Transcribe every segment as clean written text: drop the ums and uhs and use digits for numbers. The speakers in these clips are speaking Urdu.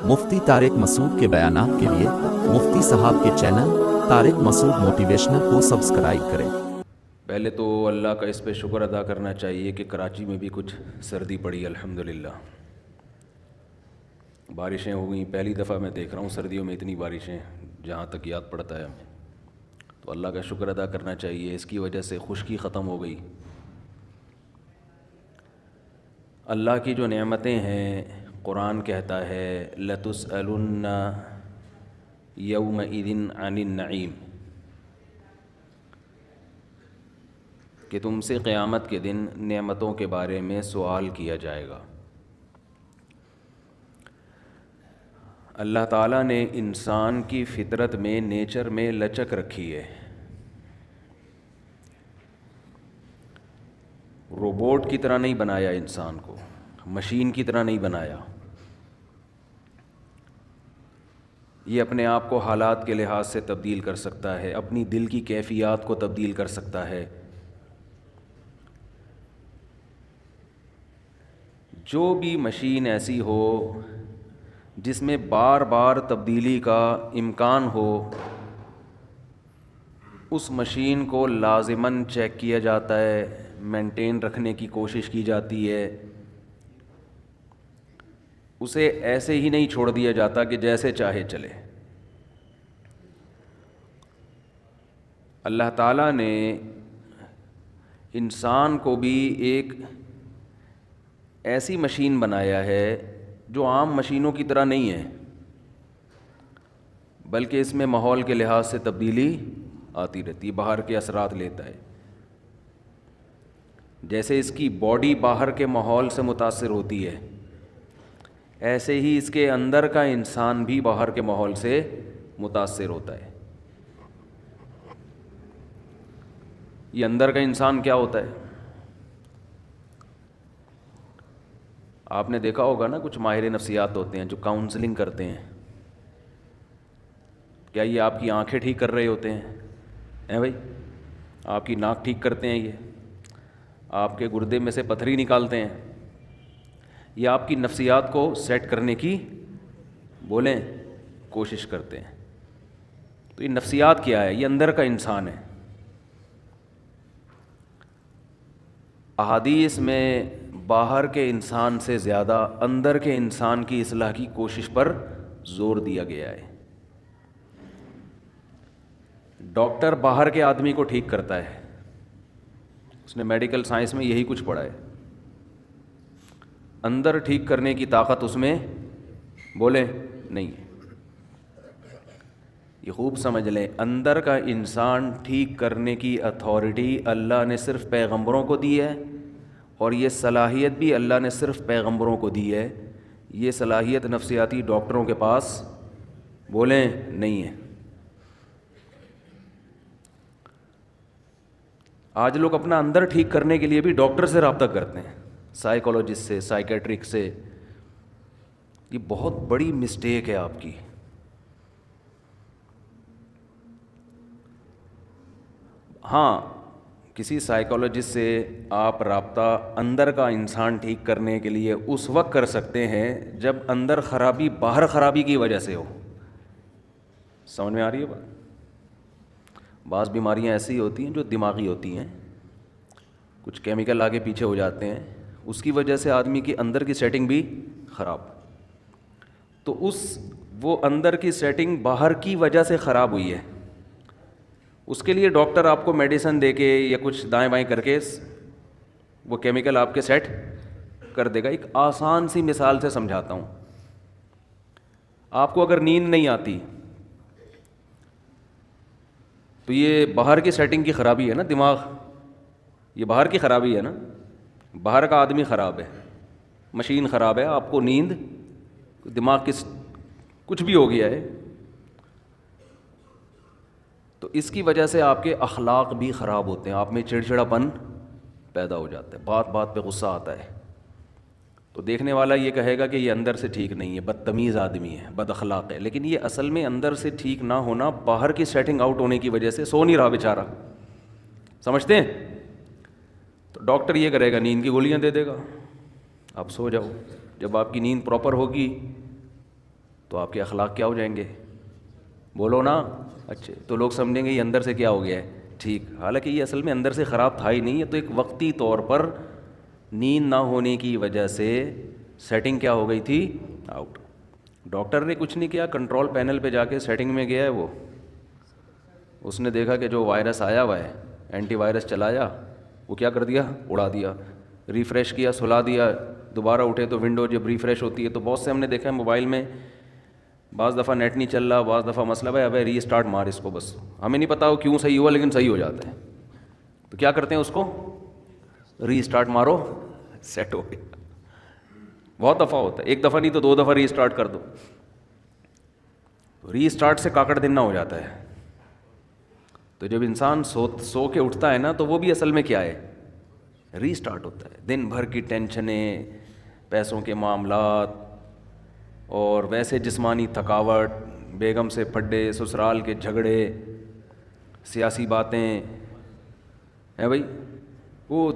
مفتی طارق مسعود کے بیانات کے لیے مفتی صاحب کے چینل طارق مسعود موٹیویشنل کو سبسکرائب کریں۔ پہلے تو اللہ کا اس پہ شکر ادا کرنا چاہیے کہ کراچی میں بھی کچھ سردی پڑی الحمدللہ، بارشیں ہو گئیں۔ پہلی دفعہ میں دیکھ رہا ہوں سردیوں میں اتنی بارشیں، جہاں تک یاد پڑتا ہے ہمیں، تو اللہ کا شکر ادا کرنا چاہیے۔ اس کی وجہ سے خشکی ختم ہو گئی۔ اللہ کی جو نعمتیں ہیں، قرآن کہتا ہے لَتُسْأَلُنَّ يَوْمَئِذٍ عَنِ النَّعِيمِ، کہ تم سے قیامت کے دن نعمتوں کے بارے میں سوال کیا جائے گا۔ اللہ تعالیٰ نے انسان کی فطرت میں، نیچر میں لچک رکھی ہے۔ روبوٹ کی طرح نہیں بنایا انسان کو، مشین کی طرح نہیں بنایا۔ یہ اپنے آپ کو حالات کے لحاظ سے تبدیل کر سکتا ہے، اپنی دل کی کیفیات کو تبدیل کر سکتا ہے۔ جو بھی مشین ایسی ہو جس میں بار بار تبدیلی کا امکان ہو، اس مشین کو لازماً چیک کیا جاتا ہے، مینٹین رکھنے کی کوشش کی جاتی ہے۔ اسے ایسے ہی نہیں چھوڑ دیا جاتا کہ جیسے چاہے چلے۔ اللہ تعالیٰ نے انسان کو بھی ایک ایسی مشین بنایا ہے جو عام مشینوں کی طرح نہیں ہے، بلکہ اس میں ماحول کے لحاظ سے تبدیلی آتی رہتی ہے، باہر کے اثرات لیتا ہے۔ جیسے اس کی باڈی باہر کے ماحول سے متاثر ہوتی ہے، ایسے ہی اس کے اندر کا انسان بھی باہر کے ماحول سے متاثر ہوتا ہے۔ یہ اندر کا انسان کیا ہوتا ہے؟ آپ نے دیکھا ہوگا نا، کچھ ماہر نفسیات ہوتے ہیں جو کاؤنسلنگ کرتے ہیں۔ کیا یہ آپ کی آنکھیں ٹھیک کر رہے ہوتے ہیں بھائی؟ آپ کی ناک ٹھیک کرتے ہیں، یہ آپ کے گردے میں سے پتھری نکالتے ہیں، یہ آپ کی نفسیات کو سیٹ کرنے کی بولیں کوشش کرتے ہیں۔ تو یہ نفسیات کیا ہے؟ یہ اندر کا انسان ہے۔ احادیث میں باہر کے انسان سے زیادہ اندر کے انسان کی اصلاح کی کوشش پر زور دیا گیا ہے۔ ڈاکٹر باہر کے آدمی کو ٹھیک کرتا ہے، اس نے میڈیکل سائنس میں یہی کچھ پڑھا ہے۔ اندر ٹھیک کرنے کی طاقت اس میں بولے نہیں ہے۔ یہ خوب سمجھ لیں، اندر کا انسان ٹھیک کرنے کی اتھارٹی اللہ نے صرف پیغمبروں کو دی ہے، اور یہ صلاحیت بھی اللہ نے صرف پیغمبروں کو دی ہے۔ یہ صلاحیت نفسیاتی ڈاکٹروں کے پاس بولیں نہیں ہے۔ آج لوگ اپنا اندر ٹھیک کرنے کے لیے بھی ڈاکٹر سے رابطہ کرتے ہیں، سائیکالوجسٹ سے، سائیکیٹرک سے۔ یہ بہت بڑی مسٹیک ہے آپ کی۔ ہاں، کسی سائیکالوجسٹ سے آپ رابطہ اندر کا انسان ٹھیک کرنے کے لیے اس وقت کر سکتے ہیں جب اندر خرابی باہر خرابی کی وجہ سے ہو۔ سمجھ میں آ رہی ہے بات؟ بعض بیماریاں ایسی ہوتی ہیں جو دماغی ہوتی ہیں، کچھ کیمیکل آگے پیچھے ہو جاتے ہیں، اس کی وجہ سے آدمی کی اندر کی سیٹنگ بھی خراب۔ تو وہ اندر کی سیٹنگ باہر کی وجہ سے خراب ہوئی ہے، اس کے لیے ڈاکٹر آپ کو میڈیسن دے کے یا کچھ دائیں بائیں کر کے وہ کیمیکل آپ کے سیٹ کر دے گا۔ ایک آسان سی مثال سے سمجھاتا ہوں۔ آپ کو اگر نیند نہیں آتی تو یہ باہر کی سیٹنگ کی خرابی ہے نا، دماغ، یہ باہر کی خرابی ہے نا، باہر کا آدمی خراب ہے، مشین خراب ہے، آپ کو نیند، دماغ کچھ بھی ہو گیا ہے، تو اس کی وجہ سے آپ کے اخلاق بھی خراب ہوتے ہیں، آپ میں چڑچڑاپن پیدا ہو جاتا ہے، بات بات پہ غصہ آتا ہے۔ تو دیکھنے والا یہ کہے گا کہ یہ اندر سے ٹھیک نہیں ہے، بدتمیز آدمی ہے، بد اخلاق ہے، لیکن یہ اصل میں اندر سے ٹھیک نہ ہونا باہر کی سیٹنگ آؤٹ ہونے کی وجہ سے سو نہیں رہا بیچارہ۔ سمجھتے ہیں؟ تو ڈاکٹر یہ کرے گا، نیند کی گولیاں دے دے گا، آپ سو جاؤ۔ جب آپ کی نیند پراپر ہوگی تو آپ کے اخلاق کیا ہو جائیں گے؟ بولو نا. اچھے تو لوگ سمجھیں گے یہ اندر سے کیا ہو گیا ہے ٹھیک، حالانکہ یہ اصل میں اندر سے خراب تھا ہی نہیں. یہ تو ایک وقتی طور پر نیند نہ ہونے کی وجہ سے سیٹنگ کیا ہو گئی تھی آؤٹ. ڈاکٹر نے کچھ نہیں کیا، کنٹرول پینل پہ جا کے سیٹنگ میں گیا ہے وہ، اس نے دیکھا کہ جو وائرس آیا ہوا ہے اینٹی وائرس چلایا، وہ کیا کر دیا، اڑا دیا. ریفریش کیا، سلا دیا، دوبارہ اٹھے تو ونڈو جب ریفریش ہوتی ہے تو بہت سے ہم نے دیکھا ہے موبائل میں بعض دفعہ نیٹ نہیں چل رہا، بعض دفعہ مسئلہ ہے، ابے ری اسٹارٹ مار اس کو، بس ہمیں نہیں پتا وہ کیوں صحیح ہوا لیکن صحیح ہو جاتا ہے. تو کیا کرتے ہیں اس کو، ری اسٹارٹ مارو، سیٹ ہو گیا. بہت دفعہ ہوتا ہے، ایک دفعہ نہیں تو 2 دفعہ ری اسٹارٹ کر دو. ری اسٹارٹ سے کاکڑ دن نہ ہو جاتا ہے. تو جب انسان سو کے اٹھتا ہے نا تو وہ بھی اصل میں کیا ہے، ری اسٹارٹ ہوتا ہے. دن بھر کی ٹینشنیں، پیسوں کے معاملات اور ویسے جسمانی تھکاوٹ، بیگم سے پھڈے، سسرال کے جھگڑے، سیاسی باتیں ہیں بھائی، وہ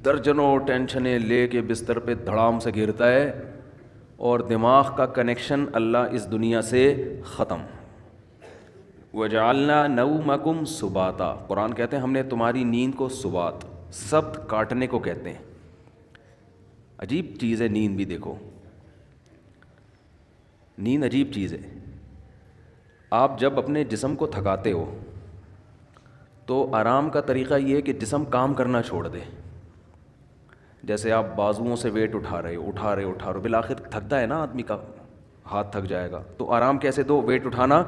درجنوں ٹینشنیں لے کے بستر پہ دھڑام سے گرتا ہے اور دماغ کا کنیکشن اللہ اس دنیا سے ختم. وَجَعَلْنَا نَوْمَكُمْ سُبَاتًا، قرآن کہتے ہیں ہم نے تمہاری نیند کو سبات، سبت کاٹنے کو کہتے ہیں. عجیب چیز ہے نیند بھی. دیکھو نیند عجیب چیز ہے. آپ جب اپنے جسم کو تھکاتے ہو تو آرام کا طریقہ یہ ہے کہ جسم کام کرنا چھوڑ دے. جیسے آپ بازوؤں سے ویٹ اٹھا رہے ہو بالآخر تھکتا ہے نا آدمی کا ہاتھ تھک جائے گا. تو آرام کیسے دو، ویٹ اٹھانا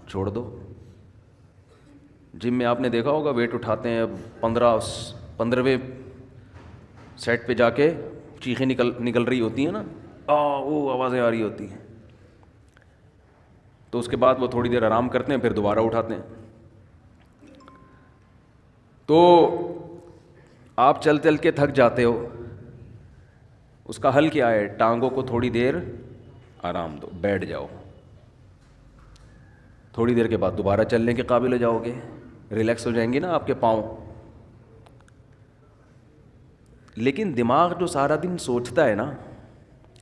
چھوڑ دو. جم میں آپ نے دیکھا ہوگا ویٹ اٹھاتے ہیں، 15ویں سیٹ پہ جا کے چیخیں نکل رہی ہوتی ہیں نا، وہ آوازیں آ رہی ہوتی ہیں. تو اس کے بعد وہ تھوڑی دیر آرام کرتے ہیں، پھر دوبارہ اٹھاتے ہیں. تو آپ چل کے تھک جاتے ہو، اس کا حل کیا ہے، ٹانگوں کو تھوڑی دیر آرام دو، بیٹھ جاؤ. تھوڑی دیر کے بعد دوبارہ چلنے کے قابل ہو جاؤ گے، ریلیکس ہو جائیں گے نا آپ کے پاؤں. لیکن دماغ جو سارا دن سوچتا ہے نا،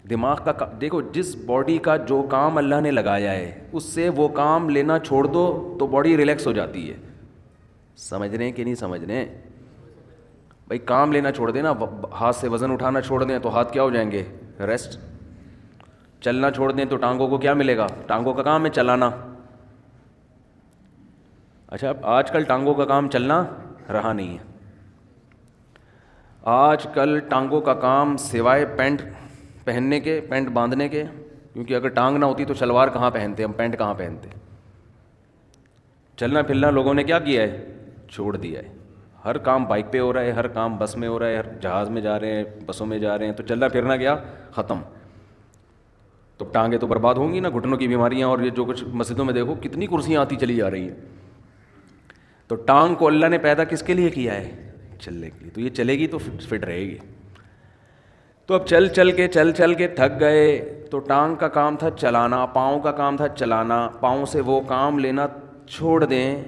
دماغ کا دیکھو، جس باڈی کا جو کام اللہ نے لگایا ہے اس سے وہ کام لینا چھوڑ دو تو باڈی ریلیکس ہو جاتی ہے. سمجھ رہے ہیں کہ نہیں سمجھ رہے ہیں بھائی؟ کام لینا چھوڑ دیں نا، ہاتھ سے وزن اٹھانا چھوڑ دیں تو ہاتھ کیا ہو جائیں گے، ریسٹ. چلنا چھوڑ دیں تو ٹانگوں کو کیا ملے گا، ٹانگوں کا کام ہے چلانا. اچھا آج کل ٹانگوں کا کام چلنا رہا نہیں ہے. آج کل ٹانگوں کا کام سوائے پینٹ پہننے کے، پینٹ باندھنے کے، کیونکہ اگر ٹانگ نہ ہوتی تو شلوار کہاں پہنتے ہم، پینٹ کہاں پہنتے. چلنا پھرنا لوگوں نے کیا کیا ہے، چھوڑ دیا ہے. ہر کام بائک پہ ہو رہا ہے، ہر کام بس میں ہو رہا ہے، ہر جہاز میں جا رہے ہیں، بسوں میں جا رہے ہیں. تو چلنا پھرنا گیا ختم. تو ٹانگیں تو برباد ہوں گی نا، گھٹنوں کی بیماریاں، اور یہ جو کچھ مسجدوں میں دیکھو کتنی کرسیاں آتی چلی جا رہی ہیں. تو ٹانگ کو اللہ نے پیدا کس کے لیے کیا ہے، چلنے کے لیے. تو یہ چلے گی تو فٹ رہے گی. تو اب چل کے تھک گئے تو ٹانگ کا کام تھا چلانا، پاؤں کا کام تھا چلانا. پاؤں سے وہ کام لینا چھوڑ دیں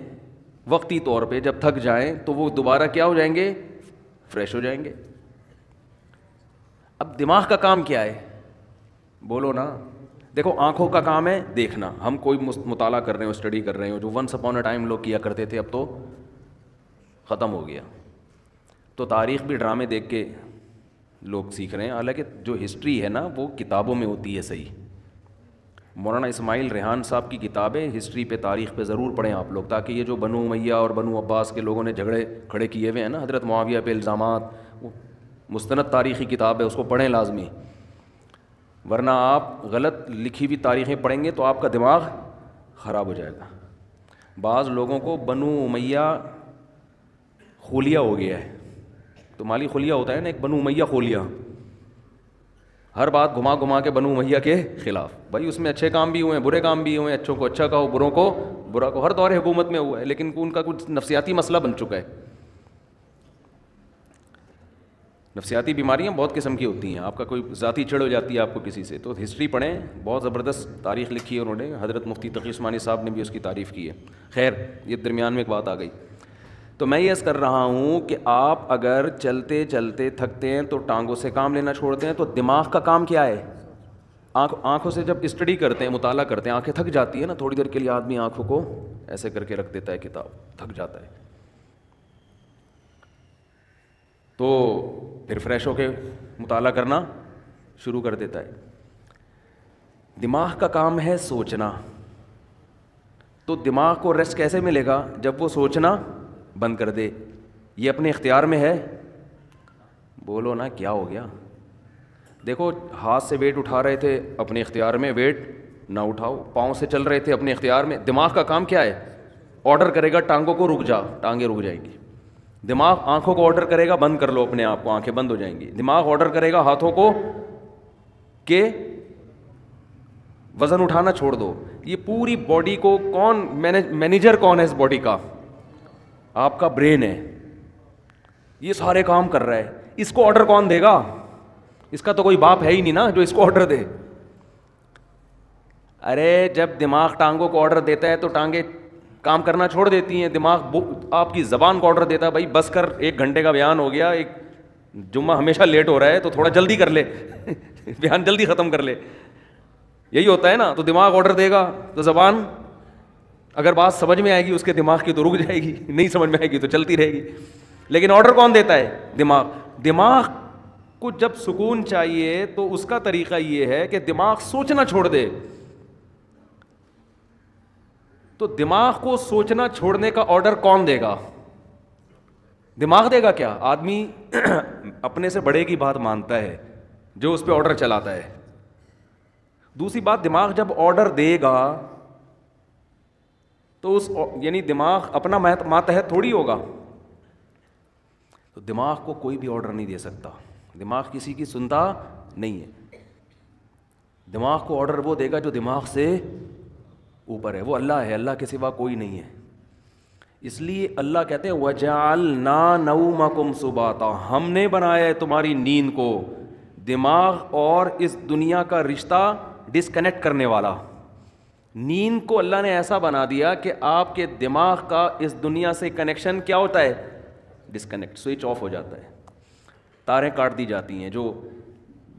وقتی طور پہ. جب تھک جائیں تو وہ دوبارہ کیا ہو جائیں گے، فریش ہو جائیں گے. اب دماغ کا کام کیا ہے، بولو نا. دیکھو آنکھوں کا کام ہے دیکھنا. ہم کوئی مطالعہ کر رہے ہو، اسٹڈی کر رہے ہو، جو ونس اپون اے ٹائم لوگ کیا کرتے تھے اب تو ختم ہو گیا. تو تاریخ بھی ڈرامے دیکھ کے لوگ سیکھ رہے ہیں. حالانکہ جو ہسٹری ہے نا وہ کتابوں میں ہوتی ہے صحیح. مولانا اسماعیل ریحان صاحب کی کتابیں ہسٹری پہ، تاریخ پہ ضرور پڑھیں آپ لوگ، تاکہ یہ جو بنو امیہ اور بنو عباس کے لوگوں نے جھگڑے کھڑے کیے ہوئے ہیں نا حضرت معاویہ پہ الزامات، وہ مستند تاریخی کتاب ہے، اس کو پڑھیں لازمی. ورنہ آپ غلط لکھی ہوئی تاریخیں پڑھیں گے تو آپ کا دماغ خراب ہو جائے گا. بعض لوگوں کو بنو امیہ خولیا ہو گیا ہے. تو مالی خلیہ ہوتا ہے نا، ایک بنو امیہ خولیا، ہر بات گھما کے بنو امیہ کے خلاف. بھائی اس میں اچھے کام بھی ہوئے ہیں، برے کام بھی ہوئے ہیں. اچھوں کو اچھا کہو، بروں کو برا کہو. ہر دور حکومت میں ہوا ہے، لیکن ان کا کچھ نفسیاتی مسئلہ بن چکا ہے. نفسیاتی بیماریاں بہت قسم کی ہوتی ہیں. آپ کا کوئی ذاتی چڑ ہو جاتی ہے آپ کو کسی سے، تو ہسٹری پڑھیں. بہت زبردست تاریخ لکھی ہے انہوں نے. حضرت مفتی تقی عثمانی صاحب نے بھی اس کی تعریف کی ہے. خیر یہ درمیان میں ایک بات آ گئی. تو میں یہ عرض کر رہا ہوں کہ آپ اگر چلتے تھکتے ہیں تو ٹانگوں سے کام لینا چھوڑتے ہیں. تو دماغ کا کام کیا ہے، آنکھوں سے جب اسٹڈی کرتے ہیں, مطالعہ کرتے ہیں, آنکھیں تھک جاتی ہیں نا, تھوڑی دیر کے لیے آدمی آنکھوں کو ایسے کر کے رکھ دیتا ہے, کتاب, تھک جاتا ہے, تو پھر فریش ہو کے مطالعہ کرنا شروع کر دیتا ہے. دماغ کا کام ہے سوچنا, تو دماغ کو ریسٹ کیسے ملے گا؟ جب وہ سوچنا بند کر دے. یہ اپنے اختیار میں ہے؟ بولو نا کیا ہو گیا؟ دیکھو, ہاتھ سے ویٹ اٹھا رہے تھے, اپنے اختیار میں, ویٹ نہ اٹھاؤ. پاؤں سے چل رہے تھے, اپنے اختیار میں. دماغ کا کام کیا ہے؟ آرڈر کرے گا ٹانگوں کو رک جا, ٹانگیں رک جائیں گی. دماغ آنکھوں کو آرڈر کرے گا بند کر لو اپنے آپ کو, آنکھیں بند ہو جائیں گی. دماغ آرڈر کرے گا ہاتھوں کو کہ وزن اٹھانا چھوڑ دو. یہ پوری باڈی کو کون مینیجر کون ہے اس باڈی کا؟ آپ کا برین ہے. یہ سارے کام کر رہا ہے. اس کو آرڈر کون دے گا؟ اس کا تو کوئی باپ ہے ہی نہیں نا جو اس کو آرڈر دے. ارے جب دماغ ٹانگوں کو آرڈر دیتا ہے تو ٹانگیں کام کرنا چھوڑ دیتی ہیں. دماغ آپ کی زبان کو آرڈر دیتا ہے, بھائی بس کر, 1 گھنٹے کا بیان ہو گیا, ایک جمعہ ہمیشہ لیٹ ہو رہا ہے تو تھوڑا جلدی کر لے, بیان جلدی ختم کر لے. یہی ہوتا ہے نا. تو دماغ آرڈر دے گا تو زبان اگر بات سمجھ میں آئے گی اس کے دماغ کی تو رک جائے گی, نہیں سمجھ میں آئے گی تو چلتی رہے گی. لیکن آرڈر کون دیتا ہے؟ دماغ. دماغ کو جب سکون چاہیے تو اس کا طریقہ یہ ہے کہ دماغ سوچنا چھوڑ دے. تو دماغ کو سوچنا چھوڑنے کا آرڈر کون دے گا؟ دماغ دے گا کیا؟ آدمی اپنے سے بڑے کی بات مانتا ہے جو اس پہ آرڈر چلاتا ہے. دوسری بات, دماغ جب آرڈر دے گا تو اس یعنی دماغ اپنا ماتحت تھوڑی ہوگا. تو دماغ کو کوئی بھی آرڈر نہیں دے سکتا. دماغ کسی کی سنتا نہیں ہے. دماغ کو آرڈر وہ دے گا جو دماغ سے اوپر ہے, وہ اللہ ہے, اللہ کے سوا کوئی نہیں ہے. اس لیے اللہ کہتے ہیں وَجَعَلْنَا نَوْمَكُمْ سُبَاتًا, ہم نے بنایا ہے تمہاری نیند کو دماغ اور اس دنیا کا رشتہ ڈسکنیکٹ کرنے والا. نیند کو اللہ نے ایسا بنا دیا کہ آپ کے دماغ کا اس دنیا سے کنیکشن کیا ہوتا ہے؟ ڈسکنیکٹ, سوئچ آف ہو جاتا ہے. تاریں کاٹ دی جاتی ہیں. جو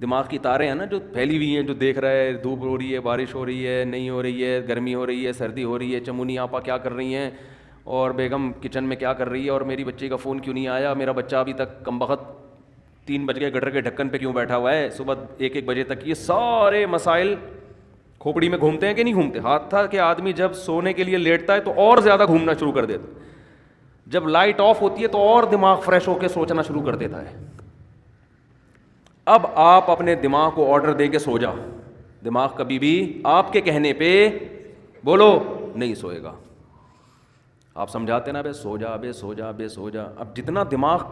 دماغ کی تاریں ہیں نا جو پھیلی ہوئی ہیں, جو دیکھ رہا ہے دھوپ ہو رہی ہے, بارش ہو رہی ہے, نہیں ہو رہی ہے, گرمی ہو رہی ہے, سردی ہو رہی ہے, چمونی آپا کیا کر رہی ہیں, اور بیگم کچن میں کیا کر رہی ہے, اور میری بچی کا فون کیوں نہیں آیا, میرا بچہ ابھی تک کمبخت 3 بج گئے گٹر کے ڈھکن پہ کیوں بیٹھا ہوا ہے, صبح 1-1 بجے تک. یہ سارے مسائل کھوپڑی میں گھومتے ہیں کہ نہیں گھومتے؟ ہاتھ تھا کہ آدمی جب سونے کے لیے لیٹتا ہے تو اور زیادہ گھومنا شروع کر دیتا ہے. جب لائٹ آف ہوتی ہے تو اور دماغ فریش ہو کے سوچنا شروع کر دیتا ہے. اب آپ اپنے دماغ کو آرڈر دے کے سو جا. دماغ کبھی بھی آپ کے کہنے پہ بولو نہیں سوئے گا. آپ سمجھاتے نا, بے سو جا, بے سو جا, بے سو جا. اب جتنا دماغ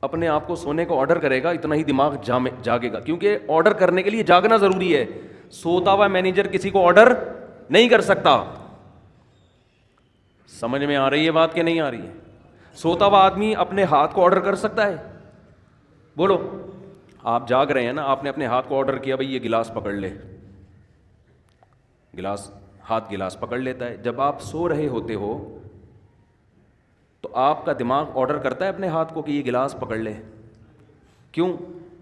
اپنے آپ کو سونے کو آرڈر کرے گا اتنا ہی دماغ جاگے گا, کیونکہ آرڈر کرنے کے لیے جاگنا ضروری ہے. سوتا ہوا مینیجر کسی کو آرڈر نہیں کر سکتا. سمجھ میں آ رہی ہے بات کہ نہیں آ رہی ہے؟ سوتا ہوا آدمی اپنے ہاتھ کو آرڈر کر سکتا ہے؟ بولو. آپ جاگ رہے ہیں نا, آپ نے اپنے ہاتھ کو آرڈر کیا بھائی یہ گلاس پکڑ لے, گلاس پکڑ لیتا ہے. جب آپ سو رہے ہوتے ہو تو آپ کا دماغ آرڈر کرتا ہے اپنے ہاتھ کو کہ یہ گلاس پکڑ لے. کیوں؟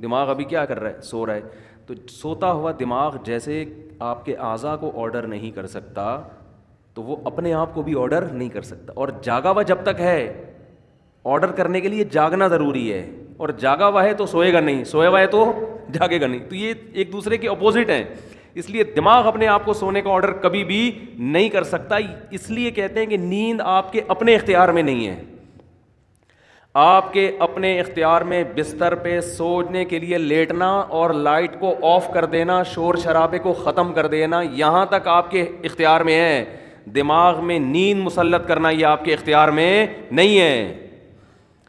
دماغ ابھی کیا کر رہا ہے؟ سو رہا ہے. تو سوتا ہوا دماغ جیسے آپ کے اعضاء کو آرڈر نہیں کر سکتا تو وہ اپنے آپ کو بھی آرڈر نہیں کر سکتا. اور جاگا ہوا جب تک ہے, آرڈر کرنے کے لیے جاگنا ضروری ہے, اور جاگا ہوا ہے تو سوئے گا نہیں, سویا ہوا ہے تو جاگے گا نہیں. تو یہ ایک دوسرے کے اپوزٹ ہیں. اس لیے دماغ اپنے آپ کو سونے کا آرڈر کبھی بھی نہیں کر سکتا. اس لیے کہتے ہیں کہ نیند آپ کے اپنے اختیار میں نہیں ہے. آپ کے اپنے اختیار میں بستر پہ سونے کے لیے لیٹنا اور لائٹ کو آف کر دینا, شور شرابے کو ختم کر دینا, یہاں تک آپ کے اختیار میں ہے. دماغ میں نیند مسلط کرنا یہ آپ کے اختیار میں نہیں ہے.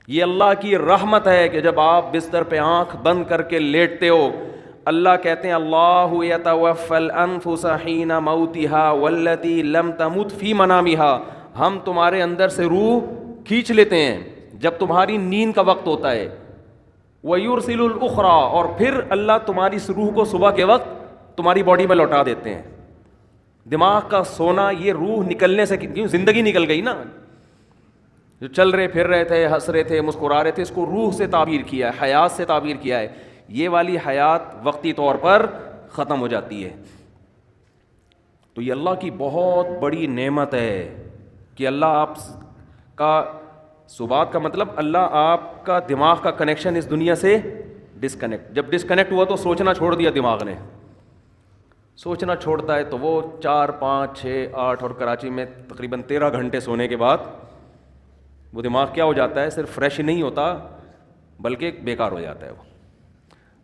یہ اللہ کی رحمت ہے کہ جب آپ بستر پہ آنکھ بند کر کے لیٹتے ہو, اللہ کہتے ہیں اللہ یتوفی الانفس حین موتها والتی لم تمت فی منامها, ہم تمہارے اندر سے روح کھینچ لیتے ہیں جب تمہاری نیند کا وقت ہوتا ہے. وَيُرْسِلُ الْأُخْرَى, اور پھر اللہ تمہاری اس روح کو صبح کے وقت تمہاری باڈی میں لوٹا دیتے ہیں. دماغ کا سونا یہ روح نکلنے سے, کیوں زندگی نکل گئی نا, جو چل رہے پھر رہے تھے, ہنس رہے تھے, مسکرا رہے تھے, اس کو روح سے تعبیر کیا ہے, حیات سے تعبیر کیا ہے. یہ والی حیات وقتی طور پر ختم ہو جاتی ہے. تو یہ اللہ کی بہت بڑی نعمت ہے کہ اللہ آپ کا سبات کا مطلب اللہ آپ کا دماغ کا کنیکشن اس دنیا سے ڈسکنیکٹ. جب ڈسکنیکٹ ہوا تو سوچنا چھوڑ دیا دماغ نے. سوچنا چھوڑتا ہے تو وہ 4 5 6 8 اور کراچی میں تقریباً 13 گھنٹے سونے کے بعد وہ دماغ کیا ہو جاتا ہے, صرف فریش نہیں ہوتا بلکہ بیکار ہو جاتا ہے. وہ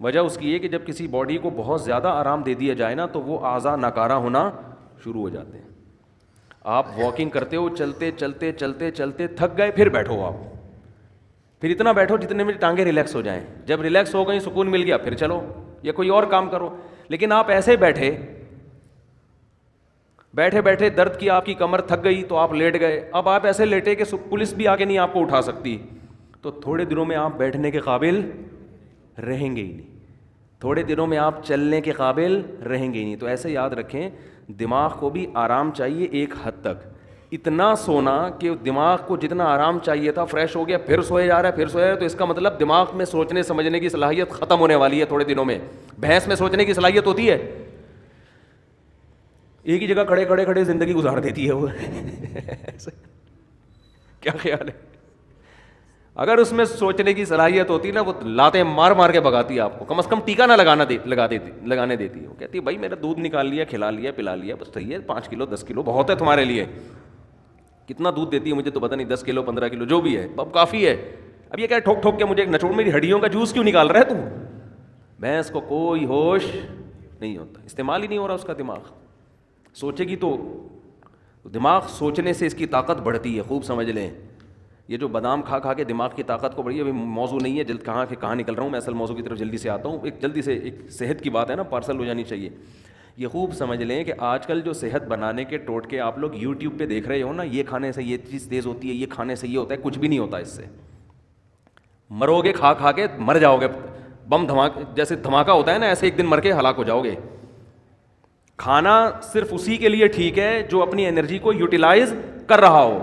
وجہ اس کی یہ کہ جب کسی باڈی کو بہت زیادہ آرام دے دیا جائے نا تو وہ اعضاء ناکارہ ہونا شروع ہو جاتے ہیں. آپ واکنگ کرتے ہو, چلتے چلتے چلتے چلتے تھک گئے, پھر بیٹھو آپ, پھر اتنا بیٹھو جتنے میں ٹانگیں ریلیکس ہو جائیں. جب ریلیکس ہو گئی, سکون مل گیا, پھر چلو یا کوئی اور کام کرو. لیکن آپ ایسے بیٹھے بیٹھے درد کی آپ کی کمر تھک گئی تو آپ لیٹ گئے. اب آپ ایسے لیٹے کہ پولیس بھی آ کے نہیں آپ کو اٹھا سکتی, تو تھوڑے دنوں میں آپ بیٹھنے کے قابل رہیں گے ہی نہیں, تھوڑے دنوں میں آپ چلنے کے قابل رہیں گے ہی نہیں. تو ایسے یاد رکھیں دماغ کو بھی آرام چاہیے ایک حد تک. اتنا سونا کہ دماغ کو جتنا آرام چاہیے تھا فریش ہو گیا, پھر سوئے جا رہا ہے, پھر سویا ہے, تو اس کا مطلب دماغ میں سوچنے سمجھنے کی صلاحیت ختم ہونے والی ہے تھوڑے دنوں میں. بھینس میں سوچنے کی صلاحیت ہوتی ہے, ایک ہی جگہ کھڑے زندگی گزار دیتی ہے وہ. کیا خیال ہے؟ اگر اس میں سوچنے کی صلاحیت ہوتی نا, وہ لاتیں مار مار کے بھگاتی ہے آپ کو, کم از کم ٹیکا نہ لگانے دیتی. وہ کہتی ہے بھائی میرا دودھ نکال لیا, کھلا لیا, پلا لیا, بس صحیح ہے, 5 کلو 10 کلو بہت ہے تمہارے لیے. کتنا دودھ دیتی ہے مجھے تو پتہ نہیں, 10 کلو 15 کلو جو بھی ہے, اب کافی ہے. اب یہ کیا ٹھوک ٹھوک کے مجھے ایک نچوڑ میری ہڈیوں کا جوس کیوں نکال رہا ہے تو. بھینس کو کوئی ہوش نہیں ہوتا, استعمال ہی نہیں ہو رہا اس کا دماغ. سوچے گی تو دماغ سوچنے سے اس کی طاقت بڑھتی ہے, خوب سمجھ لیں. یہ جو بادام کھا کے دماغ کی طاقت کو بڑھی ہے, ابھی موضوع نہیں ہے, جلد کہاں نکل رہا ہوں میں, اصل موضوع کی طرف جلدی سے آتا ہوں. جلدی سے ایک صحت کی بات ہے نا, پارسل ہو جانی چاہیے. یہ خوب سمجھ لیں کہ آج کل جو صحت بنانے کے ٹوٹکے آپ لوگ یوٹیوب پہ دیکھ رہے ہو نا, یہ کھانے سے یہ چیز تیز ہوتی ہے, یہ کھانے سے یہ ہوتا ہے, کچھ بھی نہیں ہوتا اس سے. مرو گے کھا کے مر جاؤ گے. بم جیسے دھماکہ ہوتا ہے نا, ایسے ایک دن مر کے ہلاک ہو جاؤ گے. کھانا صرف اسی کے لیے ٹھیک ہے جو اپنی انرجی کو یوٹیلائز کر رہا ہو,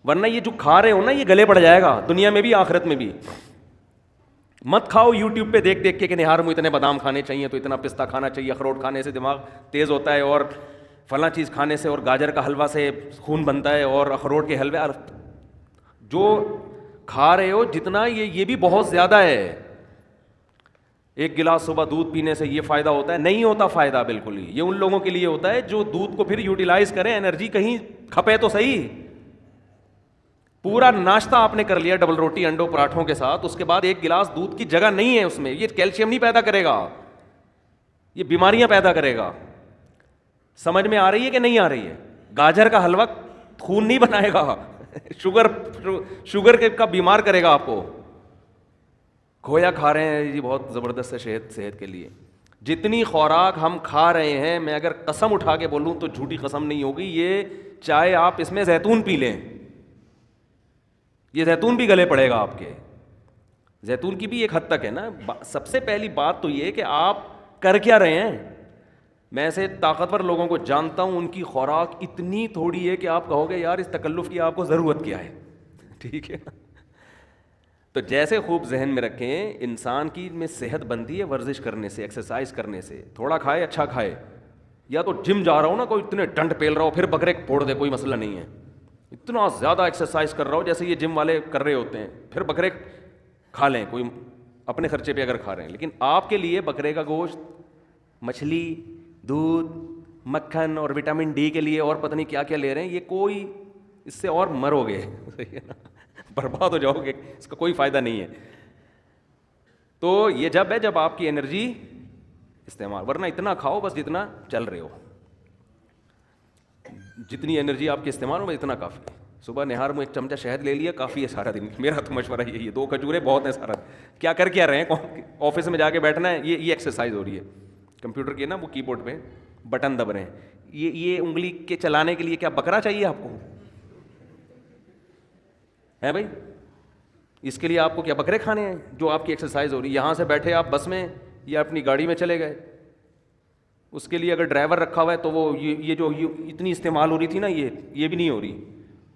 ورنہ یہ جو کھا رہے ہو نا یہ گلے پڑ جائے گا دنیا میں بھی آخرت میں بھی. مت کھاؤ یوٹیوب پہ دیکھ کے کہ نہار میں اتنے بادام کھانے چاہیے, تو اتنا پستہ کھانا چاہیے, اخروٹ کھانے سے دماغ تیز ہوتا ہے, اور فلاں چیز کھانے سے, اور گاجر کا حلوہ سے خون بنتا ہے, اور اخروٹ کے حلوے. جو کھا رہے ہو جتنا یہ بھی بہت زیادہ ہے. ایک گلاس صبح دودھ پینے سے یہ فائدہ ہوتا ہے, نہیں ہوتا فائدہ بالکل ہی. یہ ان لوگوں کے لیے ہوتا ہے جو دودھ کو پھر یوٹیلائز کریں, انرجی کہیں کھپے تو صحیح. پورا ناشتہ آپ نے کر لیا ڈبل روٹی انڈوں پراٹھوں کے ساتھ, اس کے بعد ایک گلاس دودھ کی جگہ نہیں ہے اس میں, یہ کیلشیم نہیں پیدا کرے گا, یہ بیماریاں پیدا کرے گا. سمجھ میں آ رہی ہے کہ نہیں آ رہی ہے؟ گاجر کا حلوہ خون نہیں بنائے گا, شوگر کا بیمار کرے گا آپ کو. کھویا کھا رہے ہیں جی, بہت زبردست ہے صحت کے لیے. جتنی خوراک ہم کھا رہے ہیں, میں اگر قسم اٹھا کے بولوں تو جھوٹی قسم نہیں ہوگی, یہ چاہے آپ اس میں زیتون پی لیں, یہ زیتون بھی گلے پڑے گا آپ کے. زیتون کی بھی ایک حد تک ہے نا. سب سے پہلی بات تو یہ کہ آپ کر کیا رہے ہیں. میں ایسے طاقتور لوگوں کو جانتا ہوں, ان کی خوراک اتنی تھوڑی ہے کہ آپ کہو گے یار اس تکلف کی آپ کو ضرورت کیا ہے. ٹھیک ہے, تو جیسے خوب ذہن میں رکھیں, انسان کی میں صحت بنتی ہے ورزش کرنے سے, ایکسرسائز کرنے سے. تھوڑا کھائے اچھا کھائے, یا تو جم جا رہا ہو نا, کوئی اتنے ڈنڈ پیل رہا ہو پھر بکرے پھوڑ دے, کوئی مسئلہ نہیں ہے. اتنا زیادہ ایکسرسائز کر رہا ہو جیسے یہ جم والے کر رہے ہوتے ہیں, پھر بکرے کھا لیں, کوئی اپنے خرچے پہ اگر کھا رہے ہیں. لیکن آپ کے لیے بکرے کا گوشت, مچھلی, دودھ, مکھن اور وٹامن ڈی کے لیے اور پتہ نہیں کیا کیا لے رہے ہیں, یہ کوئی اس سے اور مرو گے, صحیح ہے نا, برباد ہو جاؤ گے, اس کا کوئی فائدہ نہیں ہے. تو یہ جب ہے جب آپ کی انرجی استعمال, ورنہ اتنا کھاؤ بس جتنا چل رہے ہو, جتنی انرجی آپ کے استعمال ہو اتنا کافی ہے. صبح نہار میں ایک چمچہ شہد لے لیا, کافی ہے سارا دن. میرا تو مشورہ یہی ہے, 2 کھجورے بہت ہیں سارا دن. کیا کر کیا رہے ہیں, آفس میں جا کے بیٹھنا ہے, یہ ایکسرسائز ہو رہی ہے. کمپیوٹر کی نا وہ کی بورڈ پہ بٹن دب رہے ہیں, یہ انگلی کے چلانے کے لیے کیا بکرا چاہیے آپ کو ہے بھائی؟ اس کے لیے آپ کو کیا بکرے کھانے ہیں جو آپ کی ایکسرسائز ہو رہی ہے؟ یہاں سے بیٹھے آپ بس میں یا اپنی گاڑی میں چلے گئے, اس کے لیے اگر ڈرائیور رکھا ہوا ہے تو وہ یہ جو اتنی استعمال ہو رہی تھی نا, یہ بھی نہیں ہو رہی.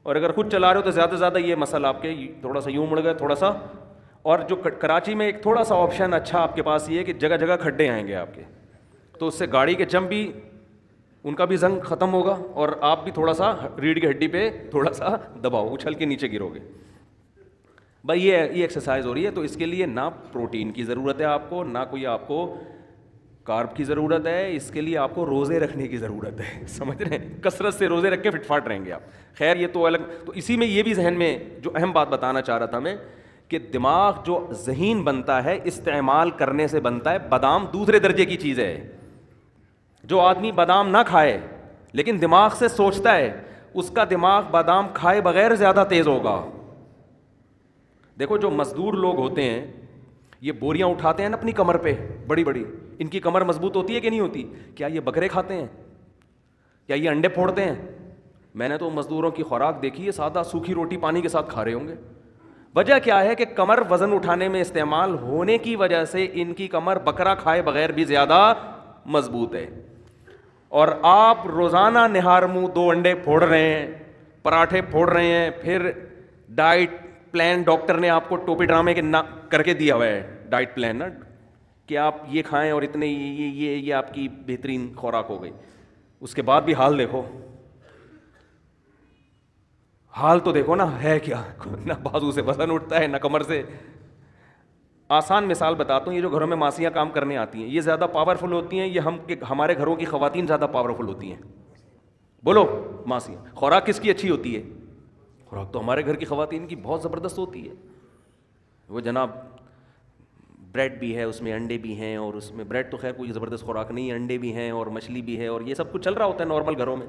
اور اگر خود چلا رہے ہو تو زیادہ سے زیادہ یہ مسئلہ آپ کے تھوڑا سا یوں مڑ گئے تھوڑا سا. اور جو کراچی میں ایک تھوڑا سا آپشن اچھا آپ کے پاس یہ ہے کہ جگہ جگہ کھڈے آئیں گے آپ کے, تو اس سے گاڑی کے جم بھی ان کا بھی زنگ ختم ہوگا اور آپ بھی تھوڑا سا ریڑھ کی ہڈی پہ تھوڑا سا دباؤ, اچھل کے نیچے گرو گے. بھائی یہ ایکسرسائز ہو رہی ہے, تو اس کے لیے نہ پروٹین کی ضرورت ہے آپ کو, نہ کوئی آپ کو کارب کی ضرورت ہے, اس کے لیے آپ کو روزے رکھنے کی ضرورت ہے. سمجھ رہے ہیں, کثرت سے روزے رکھ کے فٹ فاٹ رہیں گے آپ. خیر یہ تو الگ. تو اسی میں یہ بھی ذہن میں جو اہم بات بتانا چاہ رہا تھا میں, کہ دماغ جو ذہین بنتا ہے استعمال کرنے سے بنتا ہے. بادام دوسرے درجے کی چیز ہے. جو آدمی بادام نہ کھائے لیکن دماغ سے سوچتا ہے, اس کا دماغ بادام کھائے بغیر زیادہ تیز ہوگا. دیکھو جو مزدور لوگ ہوتے ہیں, یہ بوریاں اٹھاتے ہیں نا اپنی کمر پہ بڑی بڑی, ان کی کمر مضبوط ہوتی ہے کہ نہیں ہوتی؟ کیا یہ بکرے کھاتے ہیں؟ کیا یہ انڈے پھوڑتے ہیں؟ میں نے تو مزدوروں کی خوراک دیکھی ہے, سادہ سوکھی روٹی پانی کے ساتھ کھا رہے ہوں گے. وجہ کیا ہے کہ کمر وزن اٹھانے میں استعمال ہونے کی وجہ سے ان کی کمر بکرا کھائے بغیر بھی زیادہ مضبوط ہے. اور آپ روزانہ نہار منہ 2 انڈے پھوڑ رہے ہیں, پراٹھے پھوڑ رہے ہیں, پھر ڈائٹ پلان ڈاکٹر نے آپ کو ٹوپی ڈرامے کے کر کے دیا ہوا ہے, ڈائٹ پلان نا, کہ آپ یہ کھائیں اور اتنے یہ آپ کی بہترین خوراک ہو گئی. اس کے بعد بھی حال دیکھو, حال تو دیکھو نا ہے کیا, نہ بازو سے وزن اٹھتا ہے نہ کمر سے. آسان مثال بتاتا ہوں, یہ جو گھروں میں ماسیاں کام کرنے آتی ہیں یہ زیادہ پاورفل ہوتی ہیں, یہ ہمارے گھروں کی خواتین زیادہ پاورفل ہوتی ہیں؟ بولو ماسیاں. خوراک کس کی اچھی ہوتی ہے؟ خوراک تو ہمارے گھر کی خواتین کی بہت زبردست ہوتی ہے. وہ جناب بریڈ بھی ہے, اس میں انڈے بھی ہیں, اور اس میں بریڈ تو خیر کوئی زبردست خوراک نہیں ہے, انڈے بھی ہیں اور مچھلی بھی ہے اور یہ سب کچھ چل رہا ہوتا ہے نارمل گھروں میں.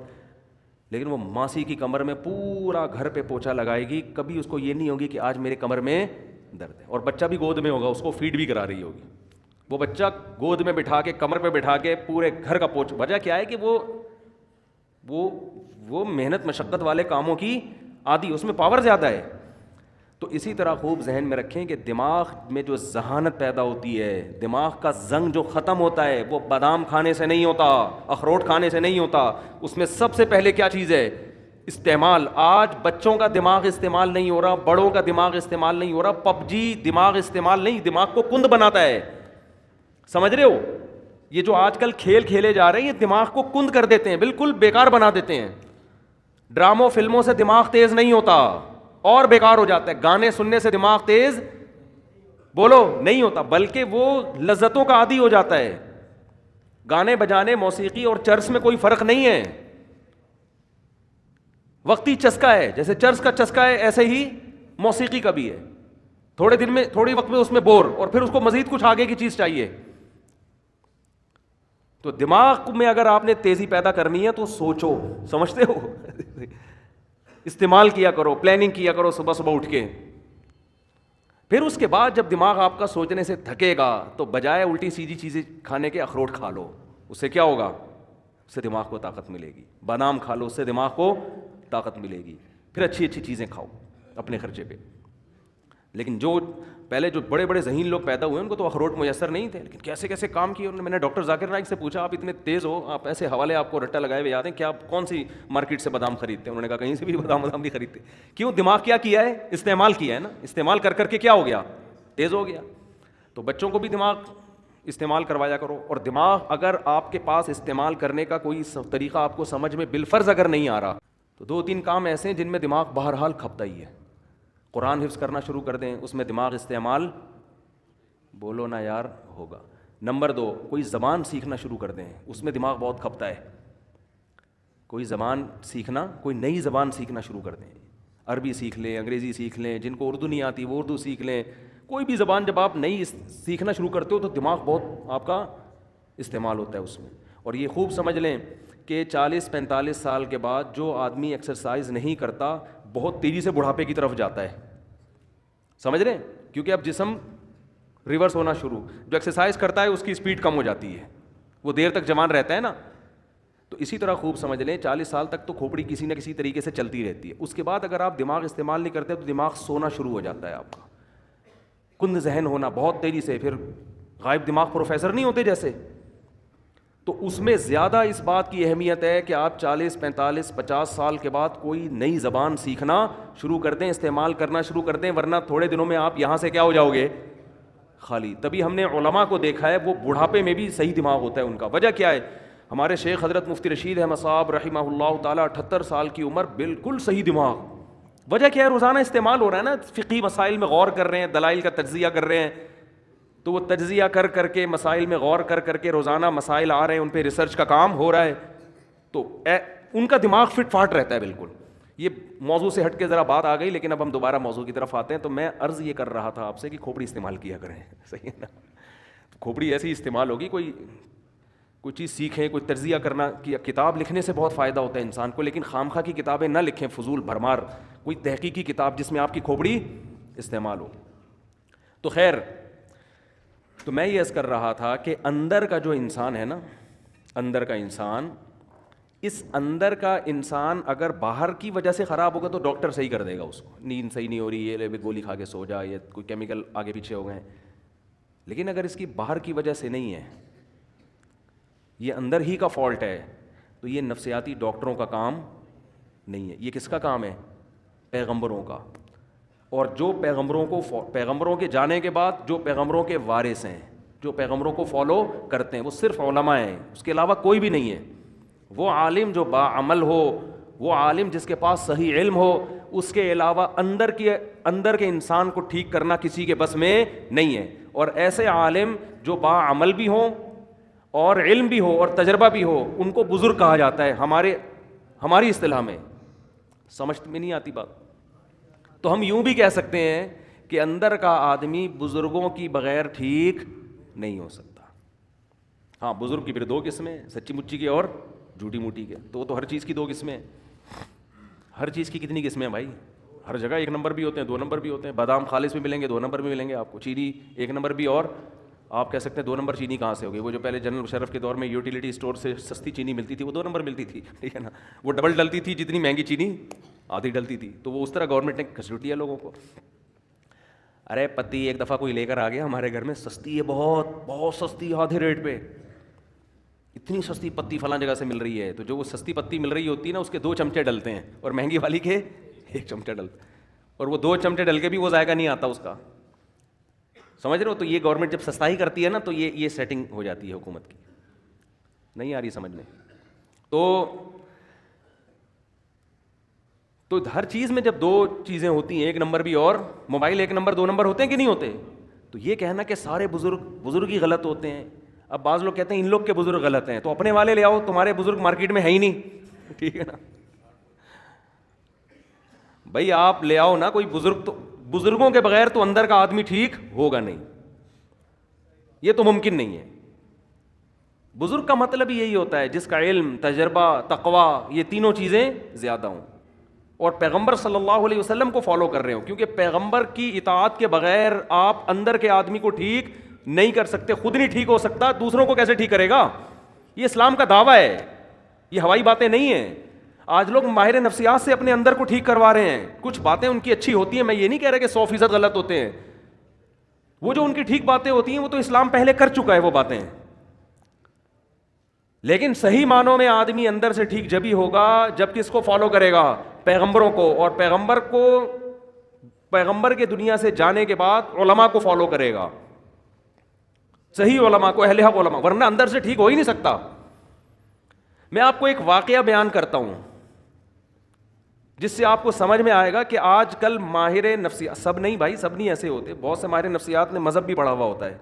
لیکن وہ ماسی کی کمر میں پورا گھر پہ پوچھا لگائے گی, کبھی اس کو یہ نہیں ہوگی کہ آج میرے کمر میں درد ہے. اور بچہ بھی گود میں ہوگا, اس کو فیڈ بھی کرا رہی ہوگی. وہ بچہ گود میں بٹھا کے کمر پہ بٹھا کے پورے گھر کا پوچھ. وجہ کیا ہے کہ وہ محنت مشقت والے کاموں کی عادی, اس میں پاور زیادہ ہے. تو اسی طرح خوب ذہن میں رکھیں کہ دماغ میں جو ذہانت پیدا ہوتی ہے, دماغ کا زنگ جو ختم ہوتا ہے, وہ بادام کھانے سے نہیں ہوتا, اخروٹ کھانے سے نہیں ہوتا. اس میں سب سے پہلے کیا چیز ہے؟ استعمال. آج بچوں کا دماغ استعمال نہیں ہو رہا, بڑوں کا دماغ استعمال نہیں ہو رہا. پب جی دماغ استعمال نہیں, دماغ کو کند بناتا ہے. سمجھ رہے ہو؟ یہ جو آج کل کھیل کھیلے جا رہے ہیں یہ دماغ کو کند کر دیتے ہیں, بالکل بیکار بنا دیتے ہیں. ڈراموں فلموں سے دماغ تیز نہیں ہوتا اور بیکار ہو جاتا ہے. گانے سننے سے دماغ تیز بولو نہیں ہوتا, بلکہ وہ لذتوں کا عادی ہو جاتا ہے. گانے بجانے, موسیقی اور چرس میں کوئی فرق نہیں ہے, وقتی چسکا ہے. جیسے چرس کا چسکا ہے ایسے ہی موسیقی کا بھی ہے. تھوڑے دن میں, تھوڑی وقت میں اس میں بور, اور پھر اس کو مزید کچھ آگے کی چیز چاہیے. تو دماغ میں اگر آپ نے تیزی پیدا کرنی ہے تو سوچو, سمجھتے ہو, استعمال کیا کرو, پلاننگ کیا کرو صبح صبح اٹھ کے. پھر اس کے بعد جب دماغ آپ کا سوچنے سے تھکے گا تو بجائے الٹی سیدھی چیزیں کھانے کے اخروٹ کھا لو. اس سے کیا ہوگا؟ اس سے دماغ کو طاقت ملے گی. بادام کھا لو, اس سے دماغ کو طاقت ملے گی. پھر اچھی اچھی چیزیں کھاؤ اپنے خرچے پہ. لیکن جو پہلے جو بڑے بڑے ذہین لوگ پیدا ہوئے ان کو تو اخروٹ میسر نہیں تھے, لیکن کیسے کیسے کام کیے انہوں نے. میں نے ڈاکٹر ذاکر نائک سے پوچھا, آپ اتنے تیز ہو, آپ ایسے حوالے آپ کو رٹا لگائے ہوئے یاد ہیں, کیا آپ کون سی مارکیٹ سے بادام خریدتے ہیں؟ انہوں نے کہا کہیں سے بھی بادام نہیں خریدتے. کیوں؟ دماغ کیا کیا ہے؟ استعمال کیا ہے نا. استعمال کر کر کے کیا ہو گیا؟ تیز ہو گیا. تو بچوں کو بھی دماغ استعمال کروایا کرو. اور دماغ اگر آپ کے پاس استعمال کرنے کا کوئی طریقہ آپ کو سمجھ میں بالفرض اگر نہیں آ رہا تو 2-3 کام ایسے ہیں جن میں دماغ بہرحال کھپتا ہی ہے. قرآن حفظ کرنا شروع کر دیں, اس میں دماغ استعمال بولو نا یار ہوگا. نمبر 2, کوئی زبان سیکھنا شروع کر دیں, اس میں دماغ بہت کھپتا ہے. کوئی زبان سیکھنا, کوئی نئی زبان سیکھنا شروع کر دیں. عربی سیکھ لیں, انگریزی سیکھ لیں, جن کو اردو نہیں آتی وہ اردو سیکھ لیں. کوئی بھی زبان جب آپ نئی سیکھنا شروع کرتے ہو تو دماغ بہت آپ کا استعمال ہوتا ہے اس میں. اور یہ خوب سمجھ لیں کہ 40-45 سال کے بعد جو آدمی ایکسرسائز نہیں کرتا بہت تیزی سے بڑھاپے کی طرف جاتا ہے. سمجھ رہے ہیں؟ کیونکہ اب جسم ریورس ہونا شروع. جو ایکسرسائز کرتا ہے اس کی اسپیڈ کم ہو جاتی ہے, وہ دیر تک جوان رہتا ہے نا. تو اسی طرح خوب سمجھ لیں 40 سال تک تو کھوپڑی کسی نہ کسی طریقے سے چلتی رہتی ہے. اس کے بعد اگر آپ دماغ استعمال نہیں کرتے تو دماغ سونا شروع ہو جاتا ہے آپ کا, کند ذہن ہونا بہت تیزی سے. پھر غائب دماغ پروفیسر نہیں ہوتے جیسے, تو اس میں زیادہ اس بات کی اہمیت ہے کہ آپ 40, 45, 50 سال کے بعد کوئی نئی زبان سیکھنا شروع کر دیں, استعمال کرنا شروع کر دیں, ورنہ تھوڑے دنوں میں آپ یہاں سے کیا ہو جاؤ گے؟ خالی. تبھی ہم نے علماء کو دیکھا ہے وہ بڑھاپے میں بھی صحیح دماغ ہوتا ہے ان کا. وجہ کیا ہے؟ ہمارے شیخ حضرت مفتی رشید احمد صاحب رحمہ اللہ تعالیٰ 78 سال کی عمر, بالکل صحیح دماغ. وجہ کیا ہے؟ روزانہ استعمال ہو رہا ہے نا, فقہی مسائل میں غور کر رہے ہیں, دلائل کا تجزیہ کر رہے ہیں, تو وہ تجزیہ کر کر کے مسائل میں غور کر کر کے روزانہ مسائل آ رہے ہیں, ان پہ ریسرچ کا کام ہو رہا ہے, تو ان کا دماغ فٹ فاٹ رہتا ہے بالکل. یہ موضوع سے ہٹ کے ذرا بات آ گئی, لیکن اب ہم دوبارہ موضوع کی طرف آتے ہیں. تو میں عرض یہ کر رہا تھا آپ سے کہ کھوپڑی استعمال کیا کریں, صحیح ہے نا. کھوپڑی ایسی استعمال ہوگی, کوئی چیز سیکھیں, کوئی تجزیہ کرنا, کہ کتاب لکھنے سے بہت فائدہ ہوتا ہے انسان کو, لیکن خامخواہ کی کتابیں نہ لکھیں فضول بھرمار, کوئی تحقیقی کتاب جس میں آپ کی کھوپڑی استعمال ہو. تو خیر, تو میں یہ عرض کر رہا تھا کہ اندر کا جو انسان ہے نا, اندر کا انسان, اس اندر کا انسان اگر باہر کی وجہ سے خراب ہوگا تو ڈاکٹر صحیح کر دے گا اس کو, نیند صحیح نہیں ہو رہی ہے, گولی کھا کے سو جا, یا کوئی کیمیکل آگے پیچھے ہو گئے ہیں. لیکن اگر اس کی باہر کی وجہ سے نہیں ہے, یہ اندر ہی کا فالٹ ہے, تو یہ نفسیاتی ڈاکٹروں کا کام نہیں ہے. یہ کس کا کام ہے؟ پیغمبروں کا. اور جو پیغمبروں کے جانے کے بعد جو پیغمبروں کے وارث ہیں, جو پیغمبروں کو فالو کرتے ہیں, وہ صرف علماء ہیں, اس کے علاوہ کوئی بھی نہیں ہے. وہ عالم جو باعمل ہو, وہ عالم جس کے پاس صحیح علم ہو, اس کے علاوہ اندر کے انسان کو ٹھیک کرنا کسی کے بس میں نہیں ہے. اور ایسے عالم جو باعمل بھی ہوں اور علم بھی ہو اور تجربہ بھی ہو, ان کو بزرگ کہا جاتا ہے ہماری اصطلاح میں. سمجھ میں نہیں آتی بات؟ تو ہم یوں بھی کہہ سکتے ہیں کہ اندر کا آدمی بزرگوں کی بغیر ٹھیک نہیں ہو سکتا. ہاں, بزرگ کی پھر دو قسمیں, سچی مچی کے اور جھوٹی موٹی کے. تو ہر چیز کی دو قسمیں ہیں. ہر چیز کی کتنی قسمیں ہیں بھائی؟ ہر جگہ 1 نمبر بھی ہوتے ہیں, 2 نمبر بھی ہوتے ہیں. بادام خالص بھی ملیں گے, 2 نمبر بھی ملیں گے آپ کو. چینی 1 نمبر بھی, اور آپ کہہ سکتے ہیں 2 نمبر چینی کہاں سے ہوگی؟ وہ جو پہلے جنرل مشرف کے دور میں یوٹیلیٹی اسٹور سے سستی چینی ملتی تھی, وہ 2 نمبر ملتی تھی, ٹھیک ہے نا. وہ ڈبل ڈلتی تھی, جتنی مہنگی چینی آدھی ڈلتی تھی. تو وہ اس طرح گورنمنٹ نے گھسیٹ لیا لوگوں کو. ارے پتی ایک دفعہ کوئی لے کر آ گیا ہمارے گھر میں, سستی ہے, بہت بہت سستی, آدھے ریٹ پہ, اتنی سستی پتی فلاں جگہ سے مل رہی ہے. تو جو وہ سستی پتی مل رہی ہوتی ہے نا, اس کے 2 چمچے ڈلتے ہیں, اور مہنگی والی کے 1 چمچہ ڈلتا ہے, اور وہ 2 چمچے ڈل کے بھی وہ ذائقہ نہیں آتا اس کا. سمجھ رہے ہو؟ تو یہ گورنمنٹ جب سستائی کرتی ہے نا, تو یہ سیٹنگ ہو جاتی ہے حکومت کی. نہیں آ رہی سمجھ میں؟ تو ہر چیز میں جب 2 چیزیں ہوتی ہیں, 1 نمبر بھی اور موبائل 1 نمبر 2 نمبر ہوتے ہیں کہ نہیں ہوتے؟ تو یہ کہنا کہ سارے بزرگ ہی غلط ہوتے ہیں. اب بعض لوگ کہتے ہیں ان لوگ کے بزرگ غلط ہیں, تو اپنے والے لے آؤ, تمہارے بزرگ مارکیٹ میں ہے ہی نہیں, ٹھیک ہے نا بھائی. آپ لے آؤ نا کوئی بزرگ, تو بزرگوں کے بغیر تو اندر کا آدمی ٹھیک ہوگا نہیں, یہ تو ممکن نہیں ہے. بزرگ کا مطلب ہی یہی ہوتا ہے جس کا علم, تجربہ, تقوی, یہ تینوں چیزیں زیادہ ہوں, اور پیغمبر صلی اللہ علیہ وسلم کو فالو کر رہے ہوں. کیونکہ پیغمبر کی اطاعت کے بغیر آپ اندر کے آدمی کو ٹھیک نہیں کر سکتے. خود نہیں ٹھیک ہو سکتا, دوسروں کو کیسے ٹھیک کرے گا؟ یہ اسلام کا دعویٰ ہے, یہ ہوائی باتیں نہیں ہیں. آج لوگ ماہر نفسیات سے اپنے اندر کو ٹھیک کروا رہے ہیں. کچھ باتیں ان کی اچھی ہوتی ہیں, میں یہ نہیں کہہ رہا کہ 100% غلط ہوتے ہیں. وہ جو ان کی ٹھیک باتیں ہوتی ہیں وہ تو اسلام پہلے کر چکا ہے وہ باتیں. لیکن صحیح معنوں میں آدمی اندر سے ٹھیک جبھی ہوگا جب کس کو فالو کرے گا؟ پیغمبروں کو. اور پیغمبر کے دنیا سے جانے کے بعد علماء کو فالو کرے گا, صحیح علماء کو, اہل حق علماء, ورنہ اندر سے ٹھیک ہو ہی نہیں سکتا. میں آپ کو ایک واقعہ بیان کرتا ہوں جس سے آپ کو سمجھ میں آئے گا کہ آج کل ماہر نفسیات, سب نہیں بھائی, سب نہیں ایسے ہوتے, بہت سے ماہر نفسیات نے مذہب بھی پڑھا ہوا ہوتا ہے,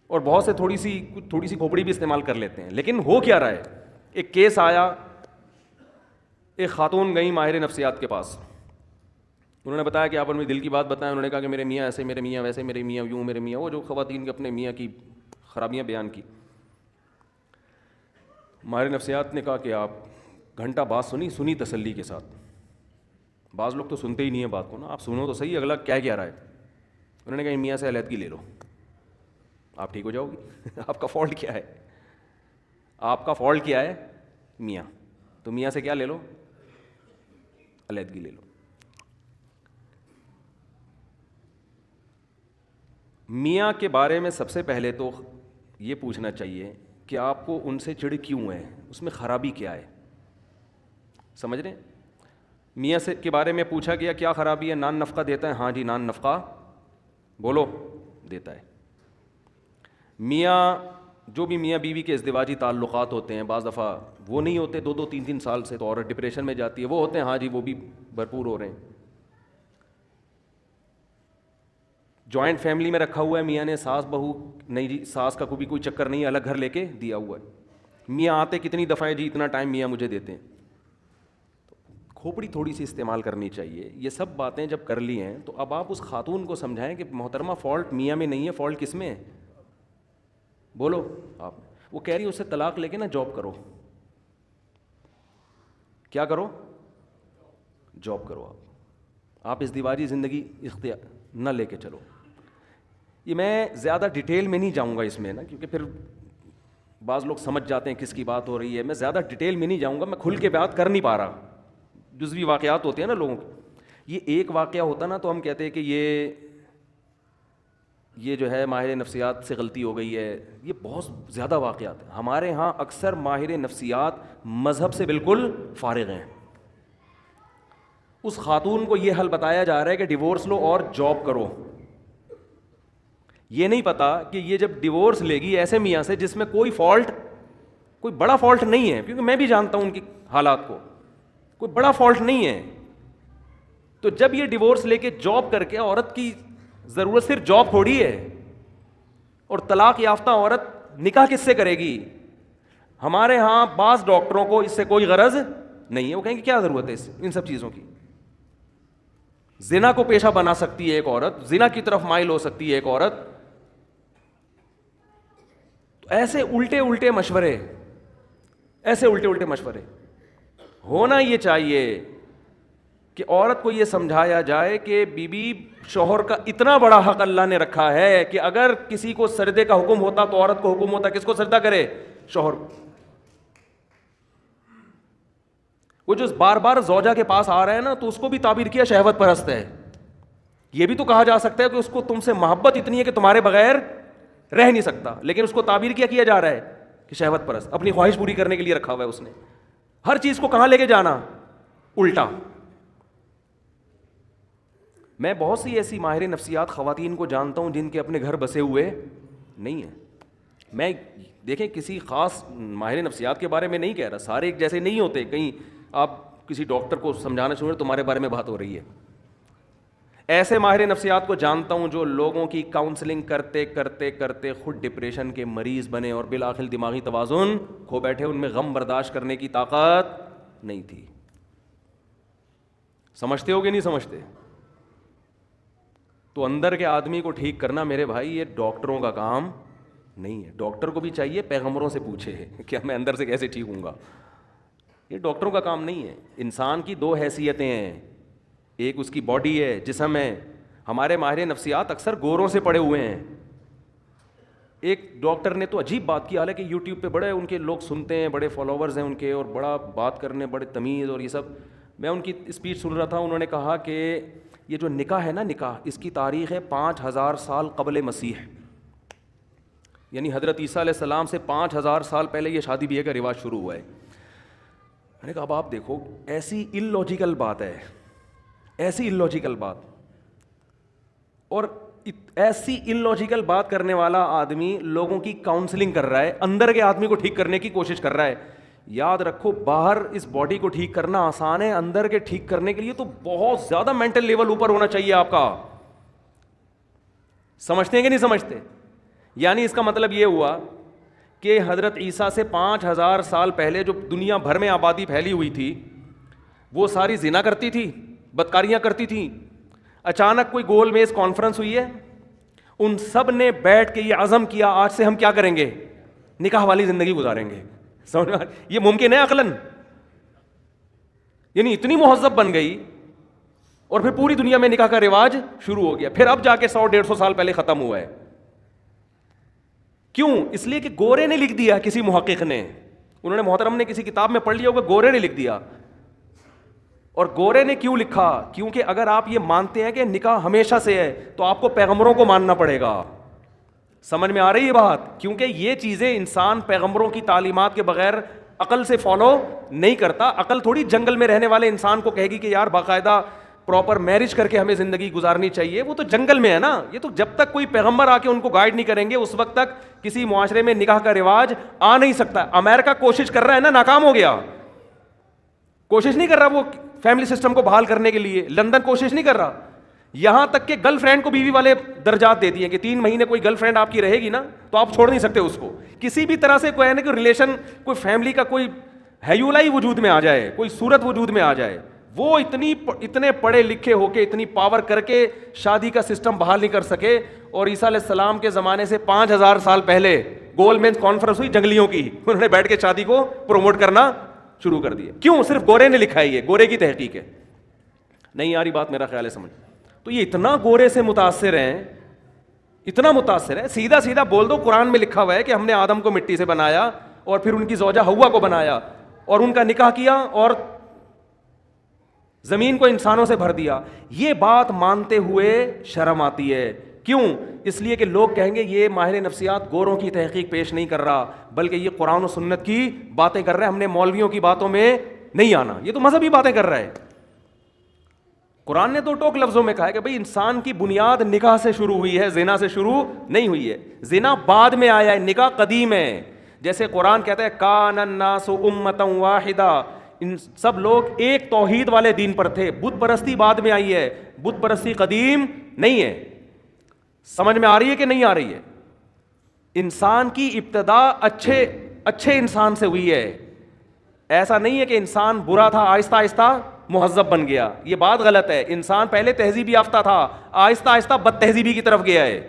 اور بہت سے تھوڑی سی کھوپڑی بھی استعمال کر لیتے ہیں. لیکن ہو کیا رہا ہے؟ ایک کیس آیا, ایک خاتون گئی ماہر نفسیات کے پاس, انہوں نے بتایا کہ آپ اپنے دل کی بات بتائیں. انہوں نے کہا کہ میرے میاں ایسے, میرے میاں ویسے, میرے میاں یوں, میرے میاں وہ, جو خواتین کے اپنے میاں کی خرابیاں بیان کی. ماہر نفسیات نے کہا کہ آپ گھنٹہ بات سنی تسلی کے ساتھ. بعض لوگ تو سنتے ہی نہیں ہیں بات کو نا, آپ سنو تو صحیح اگلا کیا رہا ہے. انہوں نے کہا میاں سے علیحدگی لے لو, آپ ٹھیک ہو جاؤ گی. آپ کا فالٹ کیا ہے؟ آپ کا فالٹ کیا ہے؟ میاں. تو میاں سے کیا لے لو؟ علیحدگی لے لو. میاں کے بارے میں سب سے پہلے تو یہ پوچھنا چاہیے کہ آپ کو ان سے چڑ کیوں ہے, اس میں خرابی کیا ہے. سمجھ رہے ہیں؟ میاں کے بارے میں پوچھا گیا کیا خرابی ہے؟ نان نفقہ دیتا ہے, ہاں جی نان نفقہ, بولو دیتا ہے. میاں جو بھی میاں بیوی کے ازدواجی تعلقات ہوتے ہیں بعض دفعہ وہ نہیں ہوتے 2-2 3-3 سال سے, تو عورت ڈپریشن میں جاتی ہے. وہ ہوتے ہیں ہاں جی, وہ بھی بھرپور ہو رہے ہیں. جوائنٹ فیملی میں رکھا ہوا ہے میاں نے, ساس بہو نہیں جی, ساس کا کوئی چکر نہیں, الگ گھر لے کے دیا ہوا ہے. میاں آتے کتنی دفعہ جی, اتنا ٹائم میاں مجھے دیتے ہیں. کھوپڑی تھوڑی سی استعمال کرنی چاہیے. یہ سب باتیں جب کر لی ہیں تو اب آپ اس خاتون کو سمجھائیں کہ محترمہ فالٹ میاں میں نہیں ہے, فالٹ کس میں ہے؟ بولو آپ. وہ کہہ رہی ہے اس سے طلاق لے کے نا جاب کرو. کیا کرو؟ جاب کرو. آپ ازدواجی زندگی اختیار نہ لے کے چلو. یہ میں زیادہ ڈیٹیل میں نہیں جاؤں گا اس میں نا, کیونکہ پھر بعض لوگ سمجھ جاتے ہیں کس کی بات ہو رہی ہے. میں زیادہ ڈیٹیل میں نہیں جاؤں گا, میں کھل کے بات کر نہیں پا رہا. جزوی واقعات ہوتے ہیں نا لوگوں کے. یہ ایک واقعہ ہوتا نا تو ہم کہتے ہیں کہ یہ جو ہے ماہر نفسیات سے غلطی ہو گئی ہے. یہ بہت زیادہ واقعات ہیں. ہمارے ہاں اکثر ماہر نفسیات مذہب سے بالکل فارغ ہیں. اس خاتون کو یہ حل بتایا جا رہا ہے کہ ڈیورس لو اور جاب کرو. یہ نہیں پتا کہ یہ جب ڈیورس لے گی ایسے میاں سے جس میں کوئی بڑا فالٹ نہیں ہے, کیونکہ میں بھی جانتا ہوں ان کی حالات کو, کوئی بڑا فالٹ نہیں ہے. تو جب یہ ڈیورس لے کے جاب کر کے, عورت کی ضرورت صرف جاب تھوڑی ہے, اور طلاق یافتہ عورت نکاح کس سے کرے گی؟ ہمارے ہاں بعض ڈاکٹروں کو اس سے کوئی غرض نہیں ہے. وہ کہیں گے کیا ضرورت ہے ان سب چیزوں کی. زنا کو پیشہ بنا سکتی ہے ایک عورت, زنا کی طرف مائل ہو سکتی ہے ایک عورت. تو ایسے الٹے الٹے مشورے ہونا یہ چاہیے کہ عورت کو یہ سمجھایا جائے کہ بیوی شوہر کا اتنا بڑا حق اللہ نے رکھا ہے کہ اگر کسی کو سردے کا حکم ہوتا تو عورت کو حکم ہوتا کس کو سردہ کرے؟ شوہر کو. وہ جو بار بار زوجہ کے پاس آ رہا ہے نا, تو اس کو بھی تعبیر کیا شہوت پرست ہے. یہ بھی تو کہا جا سکتا ہے کہ اس کو تم سے محبت اتنی ہے کہ تمہارے بغیر رہ نہیں سکتا, لیکن اس کو تعبیر کیا جا رہا ہے کہ شہوت پرست. اپنی خواہش پوری کرنے کے لیے رکھا ہوا ہے اس نے. ہر چیز کو کہاں لے کے جانا؟ الٹا. میں بہت سی ایسی ماہر نفسیات خواتین کو جانتا ہوں جن کے اپنے گھر بسے ہوئے نہیں ہیں. میں دیکھیں کسی خاص ماہر نفسیات کے بارے میں نہیں کہہ رہا, سارے ایک جیسے نہیں ہوتے. کہیں آپ کسی ڈاکٹر کو سمجھانا چاہیے تمہارے بارے میں بات ہو رہی ہے. ایسے ماہر نفسیات کو جانتا ہوں جو لوگوں کی کاؤنسلنگ کرتے کرتے کرتے خود ڈپریشن کے مریض بنے اور بالآخر دماغی توازن کھو بیٹھے. ان میں غم برداشت کرنے کی طاقت نہیں تھی. سمجھتے ہو کہ نہیں سمجھتے؟ تو اندر کے آدمی کو ٹھیک کرنا میرے بھائی یہ ڈاکٹروں کا کام نہیں ہے. ڈاکٹر کو بھی چاہیے پیغمبروں سے پوچھے کہ میں اندر سے کیسے ٹھیک ہوں گا. یہ ڈاکٹروں کا کام نہیں ہے. انسان کی 2 حیثیتیں ہیں, ایک اس کی باڈی ہے, جسم ہے. ہمارے ماہر نفسیات اکثر گوروں سے پڑے ہوئے ہیں. ایک ڈاکٹر نے تو عجیب بات کی, حالانکہ یوٹیوب پہ بڑے ان کے لوگ سنتے ہیں, بڑے فالوورز ہیں ان کے, اور بڑا بات کرنے, بڑے تمیز اور یہ سب. میں ان کی اسپیچ سن رہا تھا. انہوں نے کہا کہ یہ جو نکاح ہے نا, نکاح اس کی تاریخ ہے 5000 سال قبل مسیح, یعنی حضرت عیسیٰ علیہ السلام سے 5000 سال پہلے یہ شادی بیاہ کا رواج شروع ہوا ہے. میں نے کہا اب آپ دیکھو, ایسی ان لاجیکل بات ہے, ایسی ان لاجیکل بات, اور ایسی ان لاجیکل بات کرنے والا آدمی لوگوں کی کاؤنسلنگ کر رہا ہے, اندر کے آدمی کو ٹھیک کرنے کی کوشش کر رہا ہے. یاد رکھو باہر اس باڈی کو ٹھیک کرنا آسان ہے, اندر کے ٹھیک کرنے کے لیے تو بہت زیادہ مینٹل لیول اوپر ہونا چاہیے آپ کا. سمجھتے ہیں کہ نہیں سمجھتے؟ یعنی اس کا مطلب یہ ہوا کہ حضرت عیسیٰ سے 5000 سال پہلے جو دنیا بھر میں آبادی پھیلی ہوئی تھی وہ ساری زنا کرتی تھی, بدکاریاں کرتی تھیں. اچانک کوئی گول میز کانفرنس ہوئی ہے, ان سب نے بیٹھ کے یہ عزم کیا آج سے ہم کیا کریں گے؟ نکاح والی زندگی گزاریں گے. یہ ممکن ہے عقلاً؟ یعنی اتنی مہذب بن گئی اور پھر پوری دنیا میں نکاح کا رواج شروع ہو گیا. پھر اب جا کے 100-150 سال پہلے ختم ہوا ہے. کیوں؟ اس لیے کہ گورے نے لکھ دیا, کسی محقق نے, انہوں نے محترم نے کسی کتاب میں پڑھ لیا ہوگا, گورے نے لکھ دیا. اور گورے نے کیوں لکھا؟ کیونکہ اگر آپ یہ مانتے ہیں کہ نکاح ہمیشہ سے ہے تو آپ کو پیغمبروں کو ماننا پڑے گا. سمجھ میں آ رہی ہے بات؟ کیونکہ یہ چیزیں انسان پیغمبروں کی تعلیمات کے بغیر عقل سے فالو نہیں کرتا. عقل تھوڑی جنگل میں رہنے والے انسان کو کہے گی کہ یار باقاعدہ پراپر میرج کر کے ہمیں زندگی گزارنی چاہیے، وہ تو جنگل میں ہے نا. یہ تو جب تک کوئی پیغمبر آ کے ان کو گائیڈ نہیں کریں گے اس وقت تک کسی معاشرے میں نکاح کا رواج آ نہیں سکتا. امریکہ کوشش کر رہا ہے نا، ناکام ہو گیا. کوشش نہیں کر رہا وہ فیملی سسٹم کو بحال کرنے کے لیے. لندن کوشش نہیں کر رہا. یہاں تک کہ گرل فرینڈ کو بیوی والے درجات دے دیے کہ 3 مہینے کوئی گرل فرینڈ آپ کی رہے گی نا تو آپ چھوڑ نہیں سکتے اس کو. کسی بھی طرح سے کوئی ہے نا کہ ریلیشن، کوئی فیملی کا کوئی ہیولا ہی وجود میں آ جائے، کوئی صورت وجود میں آ جائے، وہ اتنے پڑھے لکھے ہو کے اتنی پاور کر کے شادی کا سسٹم بحال نہیں کر سکے. اور عیسیٰ علیہ السلام کے زمانے سے 5000 سال پہلے گول مینس کانفرنس ہوئی جنگلیوں کی، انہوں نے بیٹھ کے شادی کو پروموٹ کرنا شروع کر دیا. کیوں؟ صرف گورے نے لکھا ہے، یہ گورے کی تحقیق ہے. نہیں آ رہی بات میرا خیال ہے سمجھ. تو یہ اتنا گورے سے متاثر ہیں، اتنا متاثر ہے. سیدھا سیدھا بول دو، قرآن میں لکھا ہوا ہے کہ ہم نے آدم کو مٹی سے بنایا اور پھر ان کی زوجہ حوا کو بنایا اور ان کا نکاح کیا اور زمین کو انسانوں سے بھر دیا. یہ بات مانتے ہوئے شرم آتی ہے. کیوں؟ اس لیے کہ لوگ کہیں گے یہ ماہر نفسیات گوروں کی تحقیق پیش نہیں کر رہا بلکہ یہ قرآن و سنت کی باتیں کر رہا ہے، ہم نے مولویوں کی باتوں میں نہیں آنا. یہ تو مذہبی باتیں کر رہا ہے. قرآن نے 2 ٹوک لفظوں میں کہا ہے کہ بھئی انسان کی بنیاد نکاح سے شروع ہوئی ہے، زنا سے شروع نہیں ہوئی ہے. زنا بعد میں آیا ہے، نکاح قدیم ہے. جیسے قرآن کہتا ہے کان الناس امۃ واحدہ، ان سب لوگ ایک توحید والے دین پر تھے. بت پرستی بعد میں آئی ہے، بت پرستی قدیم نہیں ہے. سمجھ میں آ رہی ہے کہ نہیں آ رہی ہے؟ انسان کی ابتدا اچھے انسان سے ہوئی ہے. ایسا نہیں ہے کہ انسان برا تھا آہستہ آہستہ مہذب بن گیا. یہ بات غلط ہے. انسان پہلے تہذیب یافتہ تھا، آہستہ آہستہ بد تہذیبی کی طرف گیا ہے.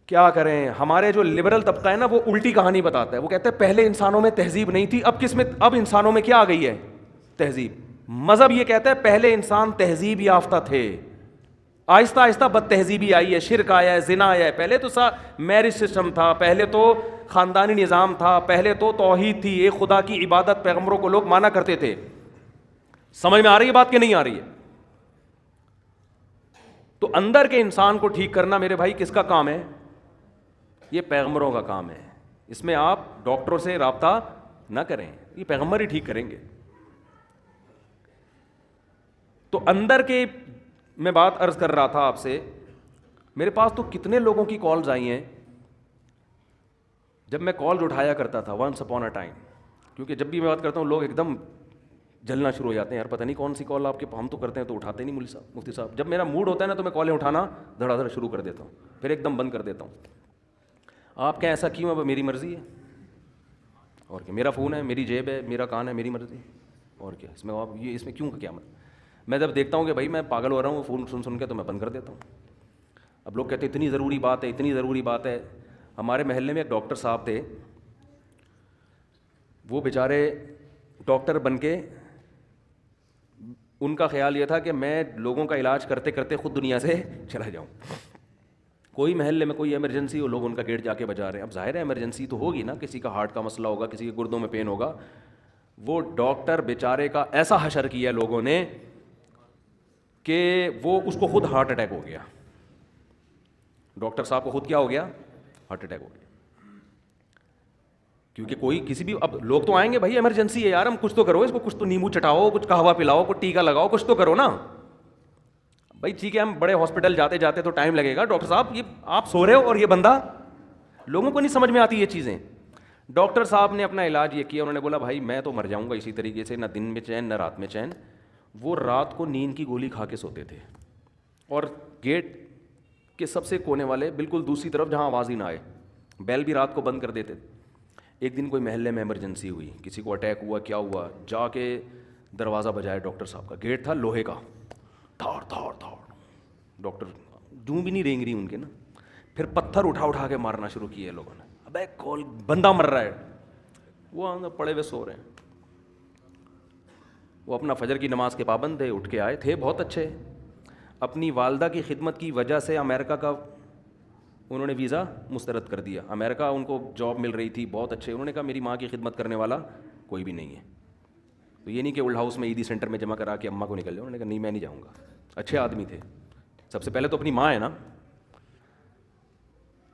کیا کریں؟ ہمارے جو لبرل طبقہ ہے نا وہ الٹی کہانی بتاتا ہے. وہ کہتے ہیں پہلے انسانوں میں تہذیب نہیں تھی، اب انسانوں میں کیا آ گئی ہے؟ تہذیب. مذہب یہ کہتا ہے پہلے انسان تہذیب یافتہ تھے، آہستہ آہستہ بد تہذیبی آئی ہے، شرک آیا ہے، زنا آیا ہے. پہلے تو میرج سسٹم تھا، پہلے تو خاندانی نظام تھا، پہلے تو توحید تھی، ایک خدا کی عبادت پیغمبروں کو لوگ مانا کرتے تھے. سمجھ میں آ رہی ہے بات کہ نہیں آ رہی ہے؟ تو اندر کے انسان کو ٹھیک کرنا میرے بھائی کس کا کام ہے؟ یہ پیغمبروں کا کام ہے. اس میں آپ ڈاکٹروں سے رابطہ نہ کریں، یہ پیغمبر ہی ٹھیک کریں گے. تو اندر کے میں بات عرض کر رہا تھا آپ سے. میرے پاس تو کتنے لوگوں کی کالز آئی ہیں جب میں کالز اٹھایا کرتا تھا ونس اپون اے ٹائم. کیونکہ جب بھی میں بات کرتا ہوں لوگ ایک دم جلنا شروع ہو جاتے ہیں، یار پتہ نہیں کون سی کال آپ کے، ہم تو کرتے ہیں تو اٹھاتے نہیں مفتی صاحب. جب میرا موڈ ہوتا ہے نا تو میں کالیں اٹھانا دھڑا دھڑ شروع کر دیتا ہوں، پھر ایک دم بند کر دیتا ہوں. آپ کہیں ایسا کیوں ہے؟ میری مرضی ہے. اور کیا، میرا فون ہے، میری جیب ہے، میرا کان ہے، میری مرضی. اور کیا اس میں آپ اس میں کیوں کیا میں جب دیکھتا ہوں کہ بھائی میں پاگل ہو رہا ہوں فون سن کے تو میں بند کر دیتا ہوں. اب لوگ کہتے ہیں اتنی ضروری بات ہے، اتنی ضروری بات ہے. ہمارے محلے میں ایک ڈاکٹر صاحب تھے، وہ بیچارے ڈاکٹر بن کے ان کا خیال یہ تھا کہ میں لوگوں کا علاج کرتے کرتے خود دنیا سے چلا جاؤں. کوئی محلے میں کوئی ایمرجنسی ہو، لوگ ان کا گیٹ جا کے بجا رہے ہیں. اب ظاہر ہے ایمرجنسی تو ہوگی نا، کسی کا ہارٹ کا مسئلہ ہوگا، کسی کے گردوں میں پین ہوگا. وہ ڈاکٹر بیچارے کا ایسا حشر کیا لوگوں نے کہ وہ اس کو خود ہارٹ اٹیک ہو گیا. ڈاکٹر صاحب کو خود کیا ہو گیا؟ ہارٹ اٹیک ہو گیا. کیونکہ کوئی کسی بھی، اب لوگ تو آئیں گے بھائی ایمرجنسی ہے یار، ہم کچھ تو کرو اس کو، کچھ تو نیمبو چٹاؤ، کچھ قہوہ پلاؤ، کچھ ٹیکا لگاؤ، کچھ تو کرو نا بھائی. ٹھیک ہے ہم بڑے ہاسپٹل جاتے جاتے تو ٹائم لگے گا. ڈاکٹر صاحب یہ آپ سو رہے ہو اور یہ بندہ، لوگوں کو نہیں سمجھ میں آتی یہ چیزیں. ڈاکٹر صاحب نے اپنا علاج یہ کیا، انہوں نے بولا بھائی میں تو مر جاؤں گا اسی طریقے سے، نہ دن میں چین نہ رات میں چین. وہ رات کو نیند کی گولی کھا کے سوتے تھے اور گیٹ کے سب سے کونے والے بالکل دوسری طرف جہاں آواز ہی نہ آئے، بیل بھی رات کو بند کر دیتے. ایک دن کوئی محلے میں ایمرجنسی ہوئی، کسی کو اٹیک ہوا، کیا ہوا، جا کے دروازہ بجایا ڈاکٹر صاحب کا. گیٹ تھا لوہے کا، تھاڑ تھاڑ تھاڑ. ڈاکٹر جوں بھی نہیں رینگ رہی ان کے نا. پھر پتھر اٹھا کے مارنا شروع کیے لوگوں نے. ابے کال بندہ مر رہا ہے، وہ اندر پڑے ہوئے سو رہے ہیں. وہ اپنا فجر کی نماز کے پابند تھے، اٹھ کے آئے تھے بہت اچھے. اپنی والدہ کی خدمت کی وجہ سے امریکہ کا انہوں نے ویزا مسترد کر دیا. امریکہ ان کو جاب مل رہی تھی بہت اچھے. انہوں نے کہا میری ماں کی خدمت کرنے والا کوئی بھی نہیں ہے. تو یہ نہیں کہ اولڈ ہاؤس میں عیدی سینٹر میں جمع کرا کے اماں کو نکل جاؤ. انہوں نے کہا نہیں میں نہیں جاؤں گا. اچھے آدمی تھے. سب سے پہلے تو اپنی ماں ہے نا.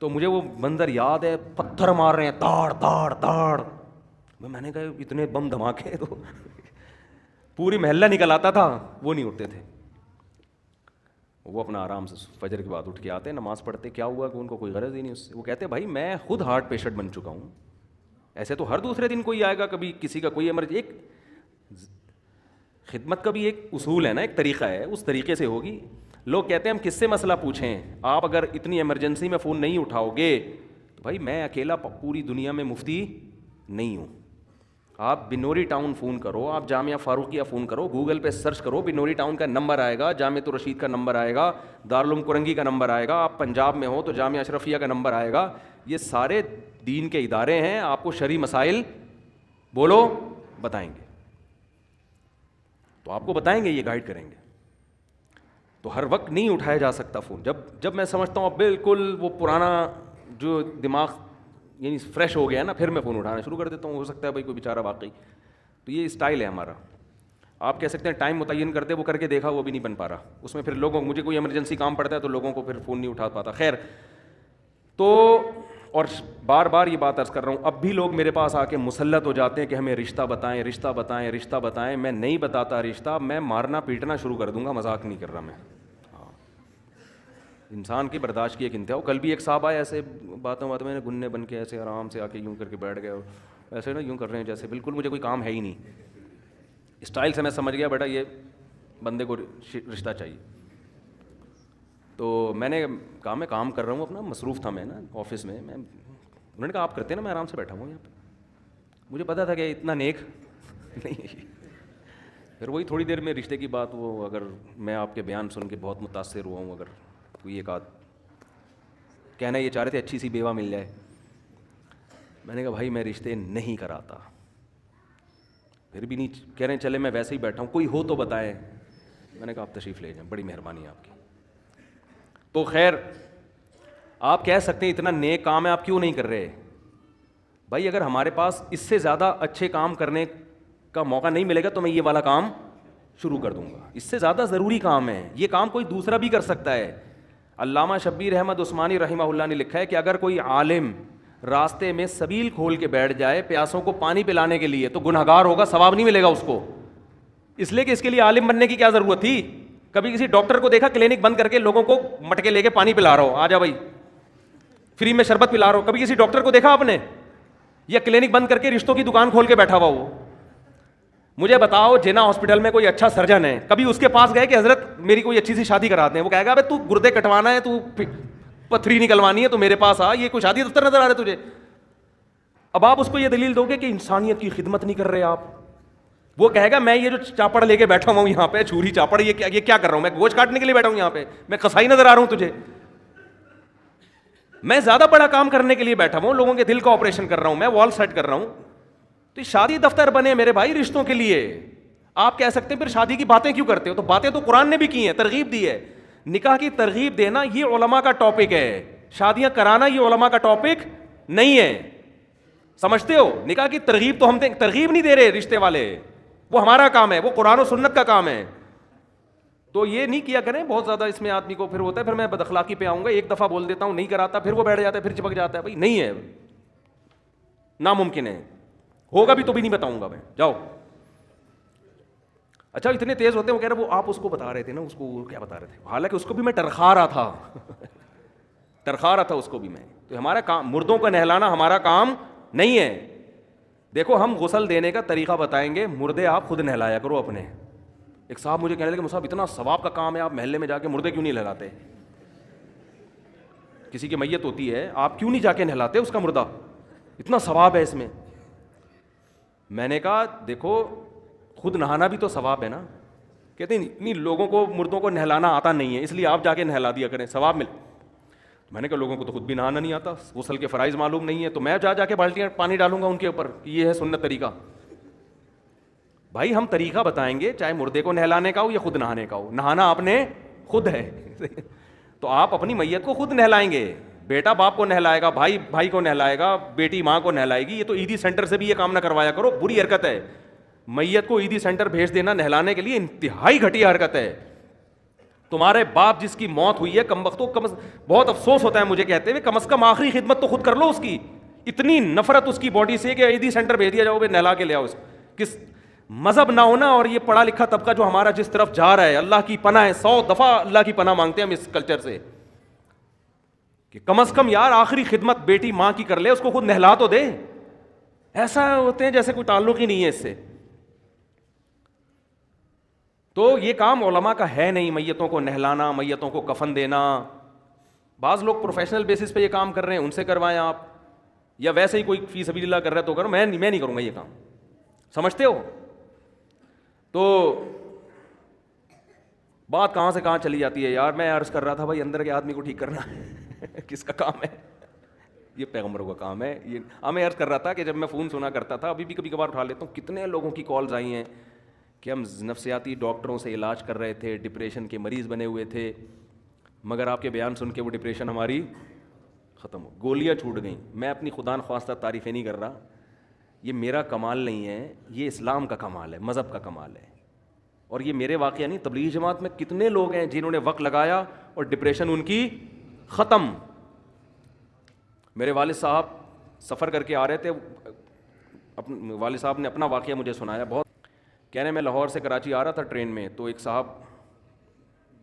تو مجھے وہ منظر یاد ہے، پتھر مار رہے ہیں تاڑ تاڑ تاڑ. میں نے کہا اتنے بم دھماکے. پوری محلہ نکل آتا تھا، وہ نہیں اٹھتے تھے. وہ اپنا آرام سے فجر کے بعد اٹھ کے آتے، نماز پڑھتے. کیا ہوا کہ ان کو کوئی غرض ہی نہیں اس سے. وہ کہتے بھائی میں خود ہارٹ پیشنٹ بن چکا ہوں، ایسے تو ہر دوسرے دن کوئی آئے گا، کبھی کسی کا کوئی ایمرجنسی. ایک خدمت کا بھی ایک اصول ہے نا، ایک طریقہ ہے، اس طریقے سے ہوگی. لوگ کہتے ہیں ہم کس سے مسئلہ پوچھیں، آپ اگر اتنی ایمرجنسی میں فون نہیں اٹھاؤ گے تو بھائی میں اکیلا پوری دنیا میں مفتی نہیں ہوں. آپ بنوری ٹاؤن فون کرو، آپ جامعہ فاروقیہ فون کرو، گوگل پہ سرچ کرو، بنوری ٹاؤن کا نمبر آئے گا، جامعۃ الرشید کا نمبر آئے گا، دارالعلوم کرنگی کا نمبر آئے گا، آپ پنجاب میں ہو تو جامعہ اشرفیہ کا نمبر آئے گا. یہ سارے دین کے ادارے ہیں، آپ کو شرعی مسائل بولو بتائیں گے، تو آپ کو بتائیں گے، یہ گائیڈ کریں گے. تو ہر وقت نہیں اٹھایا جا سکتا فون. جب میں سمجھتا ہوں اب بالکل وہ پرانا جو دماغ یعنی فریش ہو گیا نا، پھر میں فون اٹھانا شروع کر دیتا ہوں. ہو سکتا ہے بھائی کوئی بیچارہ واقعی. تو یہ اسٹائل ہے ہمارا. آپ کہہ سکتے ہیں ٹائم متعین کرتے، وہ کر کے دیکھا وہ بھی نہیں بن پا رہا. اس میں پھر لوگوں مجھے کوئی ایمرجنسی کام پڑتا ہے تو لوگوں کو پھر فون نہیں اٹھا پاتا. خیر تو اور بار بار یہ بات عرض کر رہا ہوں، اب بھی لوگ میرے پاس آ کے مسلط ہو جاتے ہیں کہ ہمیں رشتہ بتائیں، رشتہ بتائیں، رشتہ بتائیں. میں نہیں بتاتا رشتہ، میں مارنا پیٹنا شروع کر دوں گا. مذاق نہیں کر رہا میں. انسان کی برداشت کی ایک انتہا. کل بھی ایک صاحب آئے ایسے باتوں میں نے گننے بن کے ایسے آرام سے آ کے یوں کر کے بیٹھ گئے، اور ایسے نا یوں کر رہے ہیں جیسے بالکل مجھے کوئی کام ہے ہی نہیں. اسٹائل سے میں سمجھ گیا بیٹا یہ بندے کو رشتہ چاہیے. تو میں نے کہا میں کام کر رہا ہوں اپنا، مصروف تھا میں نا آفس میں. انہوں نے کہا آپ کرتے ہیں نا، میں آرام سے بیٹھا ہوں یہاں پہ. مجھے پتا تھا کہ اتنا نیک نہیں. پھر وہی تھوڑی دیر میں رشتے کی بات، وہ اگر میں آپ کے بیان سن کے بہت متاثر ہوا ہوں، اگر کوئی ایک آدھ کہنا یہ چاہ رہے تھے اچھی سی بیوہ مل جائے. میں نے کہا بھائی میں رشتے نہیں کراتا. پھر بھی نہیں کہہ رہے ہیں چلے میں ویسے ہی بیٹھا ہوں، کوئی ہو تو بتائیں. میں نے کہا آپ تشریف لے جائیں، بڑی مہربانی آپ کی. تو خیر آپ کہہ سکتے ہیں اتنا نیک کام ہے آپ کیوں نہیں کر رہے. بھائی اگر ہمارے پاس اس سے زیادہ اچھے کام کرنے کا موقع نہیں ملے گا تو میں یہ والا کام شروع کر دوں گا. اس سے زیادہ ضروری کام ہے. یہ کام کوئی دوسرا بھی کر سکتا ہے. علامہ شبیر احمد عثمانی رحمہ اللہ نے لکھا ہے کہ اگر کوئی عالم راستے میں سبیل کھول کے بیٹھ جائے پیاسوں کو پانی پلانے کے لیے تو گنہگار ہوگا، ثواب نہیں ملے گا اس کو. اس لیے کہ اس کے لیے عالم بننے کی کیا ضرورت تھی. کبھی کسی ڈاکٹر کو دیکھا کلینک بند کر کے لوگوں کو مٹکے لے کے پانی پلا رہا ہو، آ جا بھائی فری میں شربت پلا رہا ہو. کبھی کسی ڈاکٹر کو دیکھا آپ نے، یا کلینک بند کر کے رشتوں کی دکان کھول کے بیٹھا ہوا ہو. مجھے بتاؤ جنا ہاسپٹل میں کوئی اچھا سرجن ہے، کبھی اس کے پاس گئے کہ حضرت میری کوئی اچھی سی شادی کراتے ہیں؟ وہ کہے گا ابے تو گردے کٹوانا ہے، تو پتھری نکلوانی ہے، تو میرے پاس آ. یہ کوئی شادی دفتر نظر آ رہا ہے تجھے؟ اب آپ اس کو یہ دلیل دو گے کہ انسانیت کی خدمت نہیں کر رہے آپ. وہ کہے گا میں یہ جو چاپڑ لے کے بیٹھا ہوں یہاں پہ، چھری چاپڑ، یہ کیا کر رہا ہوں میں؟ گوشت کاٹنے کے لیے بیٹھا ہوں یہاں پہ؟ میں قصائی نظر آ رہا ہوں تجھے؟ میں زیادہ بڑا کام کرنے کے لیے بیٹھا ہوں، لوگوں کے دل کا آپریشن کر رہا ہوں، میں وال سیٹ کر رہا ہوں. تو شادی دفتر بنے میرے بھائی رشتوں کے لیے. آپ کہہ سکتے ہیں پھر شادی کی باتیں کیوں کرتے ہو؟ تو باتیں تو قرآن نے بھی کی ہیں، ترغیب دی ہے. نکاح کی ترغیب دینا یہ علماء کا ٹاپک ہے، شادیاں کرانا یہ علماء کا ٹاپک نہیں ہے. سمجھتے ہو؟ نکاح کی ترغیب تو ہم ترغیب نہیں دے رہے رشتے والے، وہ ہمارا کام ہے، وہ قرآن و سنت کا کام ہے. تو یہ نہیں کیا کریں بہت زیادہ، اس میں آدمی کو پھر ہوتا ہے پھر میں بد اخلاقی پہ آؤں گا، ایک دفعہ بول دیتا ہوں نہیں کراتا، پھر وہ بیٹھ جاتا ہے، پھر چپک جاتا ہے. بھائی نہیں ہے، ناممکن ہے، ہوگا بھی تو بھی نہیں بتاؤں گا میں. جاؤ. اچھا اتنے تیز ہوتے ہیں، وہ کہہ رہے وہ آپ اس کو بتا رہے تھے نا، اس کو کیا بتا رہے تھے؟ حالانکہ اس کو بھی میں ٹرخا رہا تھا ٹرخا رہا تھا اس کو بھی میں. تو ہمارا کام مردوں کو نہلانا ہمارا کام نہیں ہے. دیکھو ہم غسل دینے کا طریقہ بتائیں گے، مردے آپ خود نہلایا کرو اپنے. ایک صاحب مجھے کہنے لگے صاحب اتنا ثواب کا کام ہے، آپ محلے میں جا کے مردے کیوں نہیں نہلاتے؟ کسی کی میت ہوتی ہے آپ کیوں نہیں جا کے نہلاتے اس کا مردہ؟ اتنا ثواب ہے اس میں. میں نے کہا دیکھو خود نہانا بھی تو ثواب ہے نا. کہتے ہیں نہیں لوگوں کو مردوں کو نہلانا آتا نہیں ہے، اس لیے آپ جا کے نہلا دیا کریں، ثواب مل. میں نے کہا لوگوں کو تو خود بھی نہانا نہیں آتا، غسل کے فرائض معلوم نہیں ہے، تو میں جا کے بالٹیاں پانی ڈالوں گا ان کے اوپر؟ یہ ہے سنت طریقہ. بھائی ہم طریقہ بتائیں گے، چاہے مردے کو نہلانے کا ہو یا خود نہانے کا ہو. نہانا آپ نے خود ہے تو آپ اپنی میت کو خود نہلائیں گے. بیٹا باپ کو نہلائے گا، بھائی بھائی کو نہلائے گا، بیٹی ماں کو نہلائے گی. یہ تو عیدی سینٹر سے بھی یہ کام نہ کروایا کرو، بری حرکت ہے. میت کو عیدی سینٹر بھیج دینا نہلانے کے لیے انتہائی گھٹیا حرکت ہے. تمہارے باپ جس کی موت ہوئی ہے کمبختوں، بہت افسوس ہوتا ہے مجھے کہتے ہوئے، کم از کم آخری خدمت تو خود کر لو اس کی. اتنی نفرت اس کی باڈی سے کہ عیدی سینٹر بھیج دیا جاؤ، نہلا کے لے آؤ اس. کس مذہب نہ ہونا اور یہ پڑھا لکھا طبقہ جو ہمارا جس طرف جا رہا ہے, اللہ کی پناہ ہے, 100 دفعہ اللہ کی پناہ مانگتے ہیں ہم اس کلچر سے کہ کم از کم یار آخری خدمت بیٹی ماں کی کر لے, اس کو خود نہلا تو دے. ایسا ہوتے ہیں جیسے کوئی تعلق ہی نہیں ہے اس سے. تو یہ کام علماء کا ہے نہیں, میتوں کو نہلانا, میتوں کو کفن دینا. بعض لوگ پروفیشنل بیسس پہ یہ کام کر رہے ہیں, ان سے کروائیں آپ, یا ویسے ہی کوئی فی سبیل اللہ کر رہا ہے تو کرو, میں نہیں کروں گا یہ کام. سمجھتے ہو؟ تو بات کہاں سے کہاں چلی جاتی ہے یار. میں عرض کر رہا تھا بھائی اندر کے آدمی کو ٹھیک کرنا کس کا کام ہے؟ یہ پیغمبروں کا کام ہے. یہ میں عرض کر رہا تھا کہ جب میں فون سنا کرتا تھا, ابھی بھی کبھی کبھار اٹھا لیتا ہوں, کتنے لوگوں کی کالز آئی ہیں کہ ہم نفسیاتی ڈاکٹروں سے علاج کر رہے تھے, ڈپریشن کے مریض بنے ہوئے تھے, مگر آپ کے بیان سن کے وہ ڈپریشن ہماری ختم ہو, گولیاں چھوٹ گئیں. میں اپنی خدا نخواستہ تعریفیں نہیں کر رہا, یہ میرا کمال نہیں ہے, یہ اسلام کا کمال ہے, مذہب کا کمال ہے. اور یہ میرے واقعہ نہیں, تبلیغی جماعت میں کتنے لوگ ہیں جنہوں نے وقت لگایا اور ڈپریشن ان کی ختم. میرے والد صاحب سفر کر کے آ رہے تھے, والد صاحب نے اپنا واقعہ مجھے سنایا. بہت کہنے میں لاہور سے کراچی آ رہا تھا ٹرین میں, تو ایک صاحب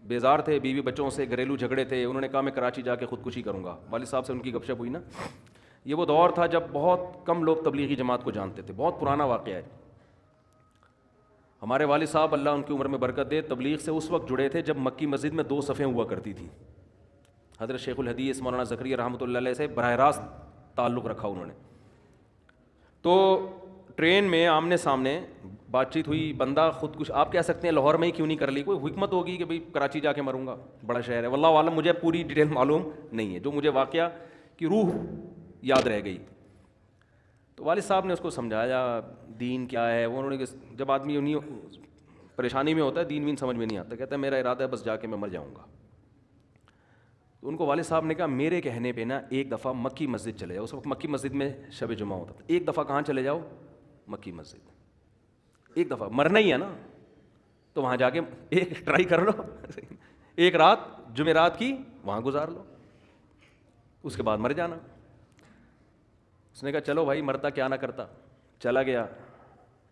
بیزار تھے, بیوی بچوں سے گھریلو جھگڑے تھے, انہوں نے کہا میں کراچی جا کے خودکشی کروں گا. والد صاحب سے ان کی گپ شپ ہوئی نا. یہ وہ دور تھا جب بہت کم لوگ تبلیغی جماعت کو جانتے تھے, بہت پرانا واقعہ ہے. ہمارے والد صاحب اللہ ان کی عمر میں برکت دے, تبلیغ سے اس وقت جڑے تھے جب مکی مسجد میں 2 صفیں ہوا کرتی تھیں. حضرت شیخ الحدیث مولانا زکریا رحمۃ اللہ علیہ سے براہ راست تعلق رکھا انہوں نے. تو ٹرین میں آمنے سامنے بات چیت ہوئی, بندہ خود کچھ آپ کہہ سکتے ہیں لاہور میں ہی کیوں نہیں کر لی, کوئی حکمت ہوگی کہ بھئی کراچی جا کے مروں گا, بڑا شہر ہے, واللہ عالم, مجھے پوری ڈیٹیل معلوم نہیں ہے. جو مجھے واقعہ کی روح یاد رہ گئی. تو والد صاحب نے اس کو سمجھایا دین کیا ہے. انہوں نے, جب آدمی انہیں پریشانی میں ہوتا ہے دین وین سمجھ میں نہیں آتا, کہتا ہے میرا ارادہ ہے بس جا کے میں مر جاؤں گا. تو ان کو والد صاحب نے کہا میرے کہنے پہ نا ایک دفعہ مکی مسجد چلے جاؤ. اس وقت مکی مسجد میں شب جمعہ ہوتا تھا. ایک دفعہ کہاں چلے جاؤ؟ مکی مسجد. ایک دفعہ مرنا ہی ہے نا, تو وہاں جا کے ایک ٹرائی کر لو, ایک رات جمعرات کی وہاں گزار لو, اس کے بعد مر جانا. اس نے کہا چلو بھائی, مرتا کیا نہ کرتا. چلا گیا.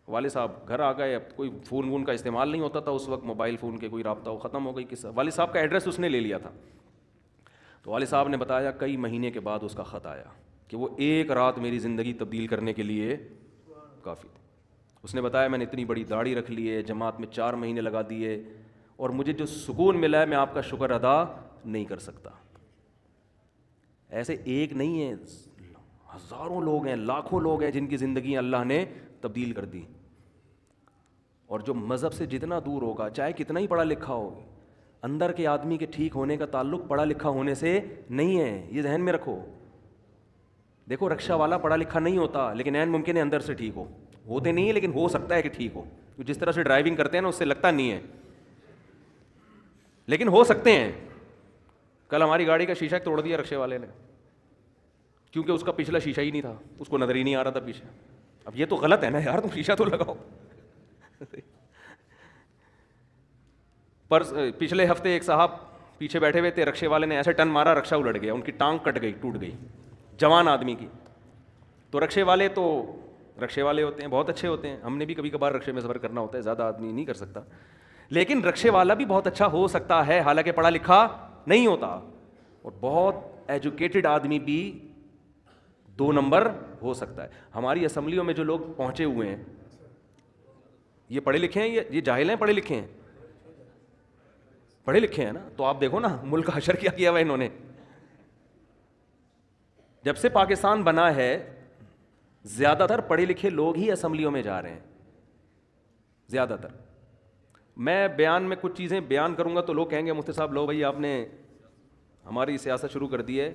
والد صاحب گھر آ گئے. اب کوئی فون وون کا استعمال نہیں ہوتا تھا اس وقت, موبائل فون کے کوئی رابطہ ہو, ختم ہو گئی قصہ. والد صاحب کا ایڈریس اس نے لے لیا تھا. تو والد صاحب نے بتایا کئی مہینے کے بعد اس کا خط آیا کہ وہ ایک رات میری زندگی تبدیل کرنے کے لیے کافی تھی. اس نے بتایا میں نے اتنی بڑی داڑھی رکھ لی ہے, جماعت میں 4 مہینے لگا دیے, اور مجھے جو سکون ملا ہے میں آپ کا شکر ادا نہیں کر سکتا. ایسے ایک نہیں ہے, ہزاروں لوگ ہیں, لاکھوں لوگ ہیں جن کی زندگی اللہ نے تبدیل کر دی. اور جو مذہب سے جتنا دور ہوگا, چاہے کتنا ہی پڑھا لکھا ہو, اندر کے آدمی کے ٹھیک ہونے کا تعلق پڑھا لکھا ہونے سے نہیں ہے, یہ ذہن میں رکھو. دیکھو رکشہ والا پڑھا لکھا نہیں ہوتا, لیکن عین ممکن ہے اندر سے ٹھیک ہو. ہوتے نہیں ہیں لیکن ہو سکتا ہے کہ ٹھیک ہو. جس طرح سے ڈرائیونگ کرتے ہیں نا اس سے لگتا نہیں ہے, لیکن ہو سکتے ہیں. کل ہماری گاڑی کا شیشہ توڑ دیا رکشے والے نے, کیونکہ اس کا پچھلا شیشہ ہی نہیں تھا, اس کو نظر ہی نہیں آ رہا تھا پیچھے. اب یہ تو غلط ہے نا یار, تم شیشہ تو لگاؤ. پر پچھلے ہفتے ایک صاحب پیچھے بیٹھے ہوئے تھے, رکشے والے نے ایسے ٹن مارا رکشہ الٹ گیا, ان کی ٹانگ کٹ گئی, ٹوٹ گئی, جوان آدمی کی. تو رکشے والے تو رکشے والے ہوتے ہیں, بہت اچھے ہوتے ہیں. ہم نے بھی کبھی کبھار رکشے میں سفر کرنا ہوتا ہے, زیادہ آدمی نہیں کر سکتا, لیکن رکشے والا بھی بہت اچھا ہو سکتا ہے حالانکہ پڑھا لکھا نہیں ہوتا. اور بہت ایجوکیٹڈ آدمی بھی 2 نمبر ہو سکتا ہے. ہماری اسمبلیوں میں جو لوگ پہنچے ہوئے ہیں یہ پڑھے لکھے ہیں, یہ جاہل ہیں پڑھے لکھے ہیں؟ پڑھے لکھے ہیں نا. تو آپ دیکھو نا ملک کا حشر کیا ہوا انہوں نے. جب سے پاکستان بنا ہے زیادہ تر پڑھے لکھے لوگ ہی اسمبلیوں میں جا رہے ہیں, زیادہ تر. میں بیان میں کچھ چیزیں بیان کروں گا تو لوگ کہیں گے مفتی صاحب لو بھائی آپ نے ہماری سیاست شروع کر دی ہے.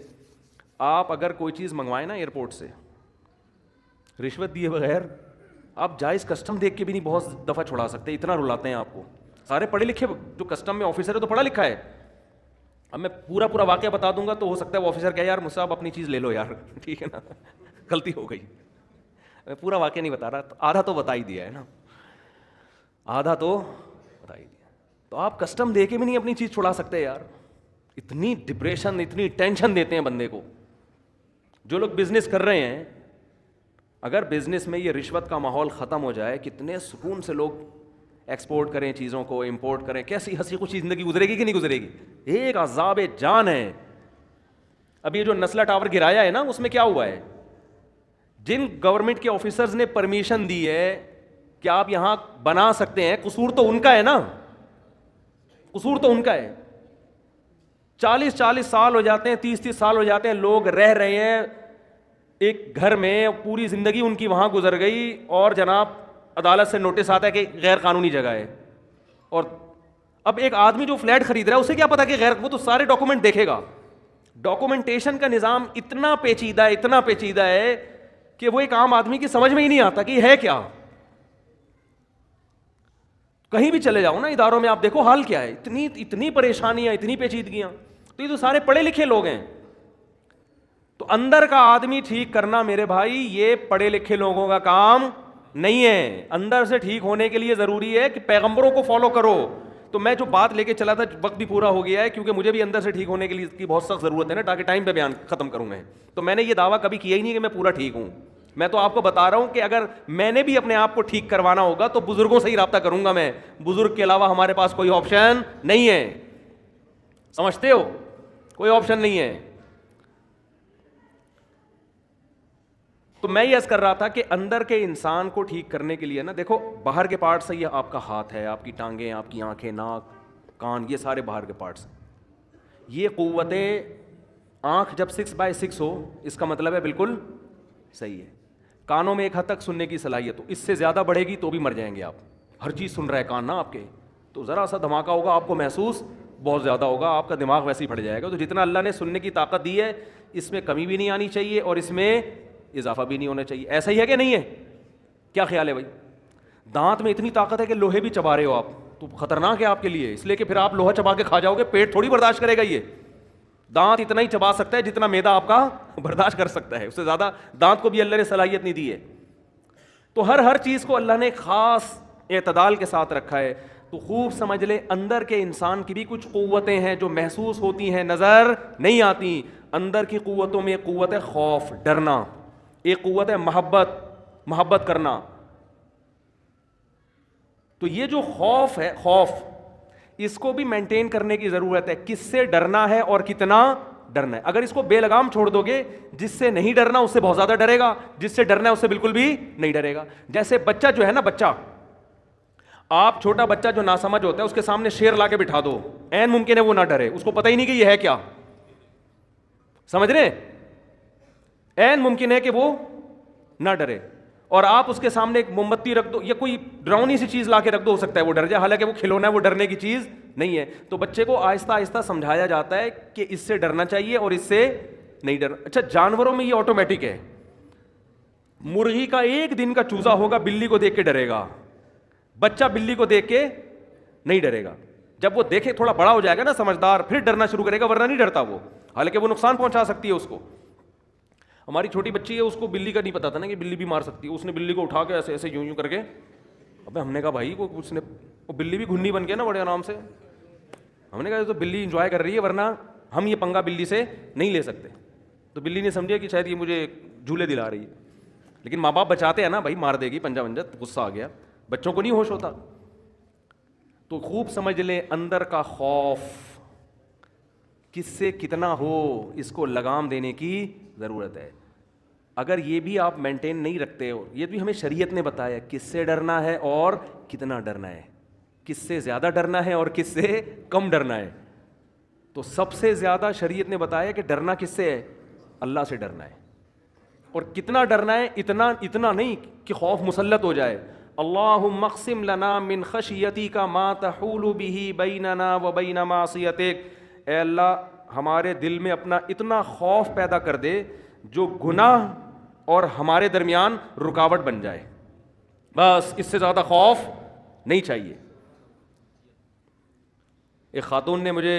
آپ اگر کوئی چیز منگوائیں نا ایئرپورٹ سے رشوت دیے بغیر, آپ جائز کسٹم دیکھ کے بھی نہیں بہت دفعہ چھڑا سکتے, اتنا رلاتے ہیں آپ کو. سارے پڑھے لکھے, جو کسٹم میں آفیسر ہے تو پڑھا لکھا ہے. اب میں پورا واقعہ بتا دوں گا تو ہو سکتا ہے وہ آفیسر کہے یار مجھ سے آپ اپنی چیز لے لو یار, ٹھیک ہے نا, غلطی ہو گئی. میں پورا واقعہ نہیں بتا رہا, آدھا تو بتا ہی دیا ہے نا, آدھا تو بتا ہی دیا. تو آپ کسٹم دے کے بھی نہیں اپنی چیز چھڑا سکتے یار. اتنی ڈپریشن, اتنی ٹینشن دیتے ہیں بندے کو. جو لوگ بزنس کر رہے ہیں اگر بزنس میں یہ رشوت کا ماحول ختم ہو جائے, کتنے سکون سے لوگ ایکسپورٹ کریں چیزوں کو, امپورٹ کریں, کیسی ہنسی خوشی زندگی گزرے گی کہ نہیں گزرے گی. ایک عذاب جان ہے. اب یہ جو نسلا ٹاور گرایا ہے نا, اس میں کیا ہوا ہے, جن گورنمنٹ کے آفیسرز نے پرمیشن دی ہے کہ آپ یہاں بنا سکتے ہیں, قصور تو ان کا ہے نا, قصور تو ان کا ہے. 40 سال ہو جاتے ہیں, 30 سال ہو جاتے ہیں, لوگ رہ رہے ہیں ایک گھر میں, پوری زندگی ان کی وہاں گزر گئی, اور جناب عدالت سے نوٹس آتا ہے کہ غیر قانونی جگہ ہے. اور اب ایک آدمی جو فلیٹ خرید رہا ہے اسے کیا پتا کہ غیر, وہ تو سارے ڈاکومنٹ دیکھے گا. ڈاکومنٹیشن کا نظام اتنا پیچیدہ ہے کہ وہ ایک عام آدمی کی سمجھ میں ہی نہیں آتا کہ یہ ہے کیا. کہیں بھی چلے جاؤ نا اداروں میں, آپ دیکھو حال کیا ہے, اتنی پریشانیاں, اتنی پیچیدگیاں. تو یہ تو سارے پڑھے لکھے لوگ ہیں. تو اندر کا آدمی ٹھیک کرنا میرے بھائی, یہ پڑھے لکھے لوگوں کا کام نہیں ہے. اندر سے ٹھیک ہونے کے لیے ضروری ہے کہ پیغمبروں کو فالو کرو. تو میں جو بات لے کے چلا تھا, وقت بھی پورا ہو گیا ہے, کیونکہ مجھے بھی اندر سے ٹھیک ہونے کے لیے کی بہت سخت ضرورت ہے نا, تاکہ ٹائم پہ بیان ختم کروں میں. تو میں نے یہ دعویٰ کبھی کیا ہی نہیں کہ میں پورا ٹھیک ہوں. میں تو آپ کو بتا رہا ہوں کہ اگر میں نے بھی اپنے آپ کو ٹھیک کروانا ہوگا تو بزرگوں سے ہی رابطہ کروں گا. میں بزرگ کے علاوہ ہمارے پاس کوئی آپشن نہیں ہے. سمجھتے ہو, کوئی آپشن نہیں ہے. تو میں یہ عرض کر رہا تھا کہ اندر کے انسان کو ٹھیک کرنے کے لیے نا, دیکھو باہر کے پارٹ سے, یہ آپ کا ہاتھ ہے, آپ کی ٹانگیں, آپ کی آنکھیں, ناک, کان, یہ سارے باہر کے پارٹس. یہ قوتیں, آنکھ جب 6/6 ہو, اس کا مطلب ہے بالکل صحیح ہے. کانوں میں ایک حد تک سننے کی صلاحیت ہو, اس سے زیادہ بڑھے گی تو بھی مر جائیں گے آپ. ہر چیز سن رہا ہے کان نا آپ کے, تو ذرا سا دھماکہ ہوگا آپ کو محسوس بہت زیادہ ہوگا, آپ کا دماغ ویسے ہی پھٹ جائے گا. تو جتنا اللہ نے سننے کی طاقت دی ہے, اس میں کمی بھی نہیں آنی چاہیے اور اس میں اضافہ بھی نہیں ہونا چاہیے. ایسا ہی ہے کہ نہیں ہے؟ کیا خیال ہے بھائی؟ دانت میں اتنی طاقت ہے کہ لوہے بھی چبا رہے ہو آپ, تو خطرناک ہے آپ کے لیے, اس لیے کہ پھر آپ لوہا چبا کے کھا جاؤ گے, پیٹ تھوڑی برداشت کرے گا. یہ دانت اتنا ہی چبا سکتا ہے جتنا میدا آپ کا برداشت کر سکتا ہے, اس سے زیادہ دانت کو بھی اللہ نے صلاحیت نہیں دی ہے. تو ہر چیز کو اللہ نے خاص اعتدال کے ساتھ رکھا ہے. تو خوب سمجھ لے, اندر کے انسان کی بھی کچھ قوتیں ہیں جو محسوس ہوتی ہیں, نظر نہیں آتی. اندر کی قوتوں میں ایک قوت ہے خوف, ڈرنا, ایک قوت ہے محبت کرنا. تو یہ جو خوف ہے, خوف, اس کو بھی مینٹین کرنے کی ضرورت ہے. کس سے ڈرنا ہے اور کتنا ڈرنا ہے. اگر اس کو بے لگام چھوڑ دو گے, جس سے نہیں ڈرنا اس سے بہت زیادہ ڈرے گا, جس سے ڈرنا ہے اس سے بالکل بھی نہیں ڈرے گا. جیسے بچہ جو ہے نا, بچہ, آپ چھوٹا بچہ جو ناسمجھ ہوتا ہے اس کے سامنے شیر لا کے بٹھا دو, عین ممکن ہے وہ نہ ڈرے, اس کو پتہ ہی نہیں کہ یہ ہے کیا. سمجھ رہے ہیں؟ عین ممکن ہے کہ وہ نہ ڈرے. اور آپ اس کے سامنے ایک موم بتی رکھ دو یا کوئی ڈراؤنی سی چیز لا کے رکھ دو, ہو سکتا ہے وہ ڈر جائے, حالانکہ وہ کھلونا ہے, وہ ڈرنے کی چیز نہیں ہے. تو بچے کو آہستہ آہستہ سمجھایا جاتا ہے کہ اس سے ڈرنا چاہیے اور اس سے نہیں ڈرنا. اچھا, جانوروں میں یہ آٹومیٹک ہے. مرغی کا ایک دن کا چوزا ہوگا, بلی کو دیکھ کے ڈرے گا, بچہ بلی کو دیکھ کے نہیں ڈرے گا. جب وہ دیکھے تھوڑا بڑا ہو جائے گا نا, سمجھدار, پھر ڈرنا شروع کرے گا, ورنہ نہیں ڈرتا وہ, حالانکہ وہ نقصان پہنچا سکتی ہے اس کو. ہماری چھوٹی بچی ہے, اس کو بلی کا نہیں پتا تھا نا کہ بلی بھی مار سکتی ہے. اس نے بلی کو اٹھا کے ایسے ایسے یوں کر کے, ابے ہم نے کہا بھائی کو, اس نے, وہ بلی بھی گھنی بن گیا نا بڑے آرام سے. ہم نے کہا تو بلی انجوائے کر رہی ہے, ورنہ ہم یہ پنگا بلی سے نہیں لے سکتے. تو بلی نے سمجھا کہ شاید یہ مجھے جھولے دلا رہی ہے, لیکن ماں باپ بچاتے ہیں نا بھائی, مار دے گی پنجا ونجا, غصہ آ گیا, بچوں کو نہیں ہوش ہوتا. تو خوب سمجھ لیں, اندر کا خوف کس سے کتنا ہو, اس کو لگام دینے کی ضرورت ہے. اگر یہ بھی آپ مینٹین نہیں رکھتے ہو, یہ بھی ہمیں شریعت نے بتایا کس سے ڈرنا ہے اور کتنا ڈرنا ہے, کس سے زیادہ ڈرنا ہے اور کس سے کم ڈرنا ہے. تو سب سے زیادہ شریعت نے بتایا کہ ڈرنا کس سے ہے, اللہ سے ڈرنا ہے. اور کتنا ڈرنا ہے, اتنا نہیں کہ خوف مسلط ہو جائے. اللہم اقسم لنا من خشیتک ما تحول بہ بیننا و بین معصیتک, اے اللہ ہمارے دل میں اپنا اتنا خوف پیدا کر دے جو گناہ اور ہمارے درمیان رکاوٹ بن جائے. بس اس سے زیادہ خوف نہیں چاہیے. ایک خاتون نے مجھے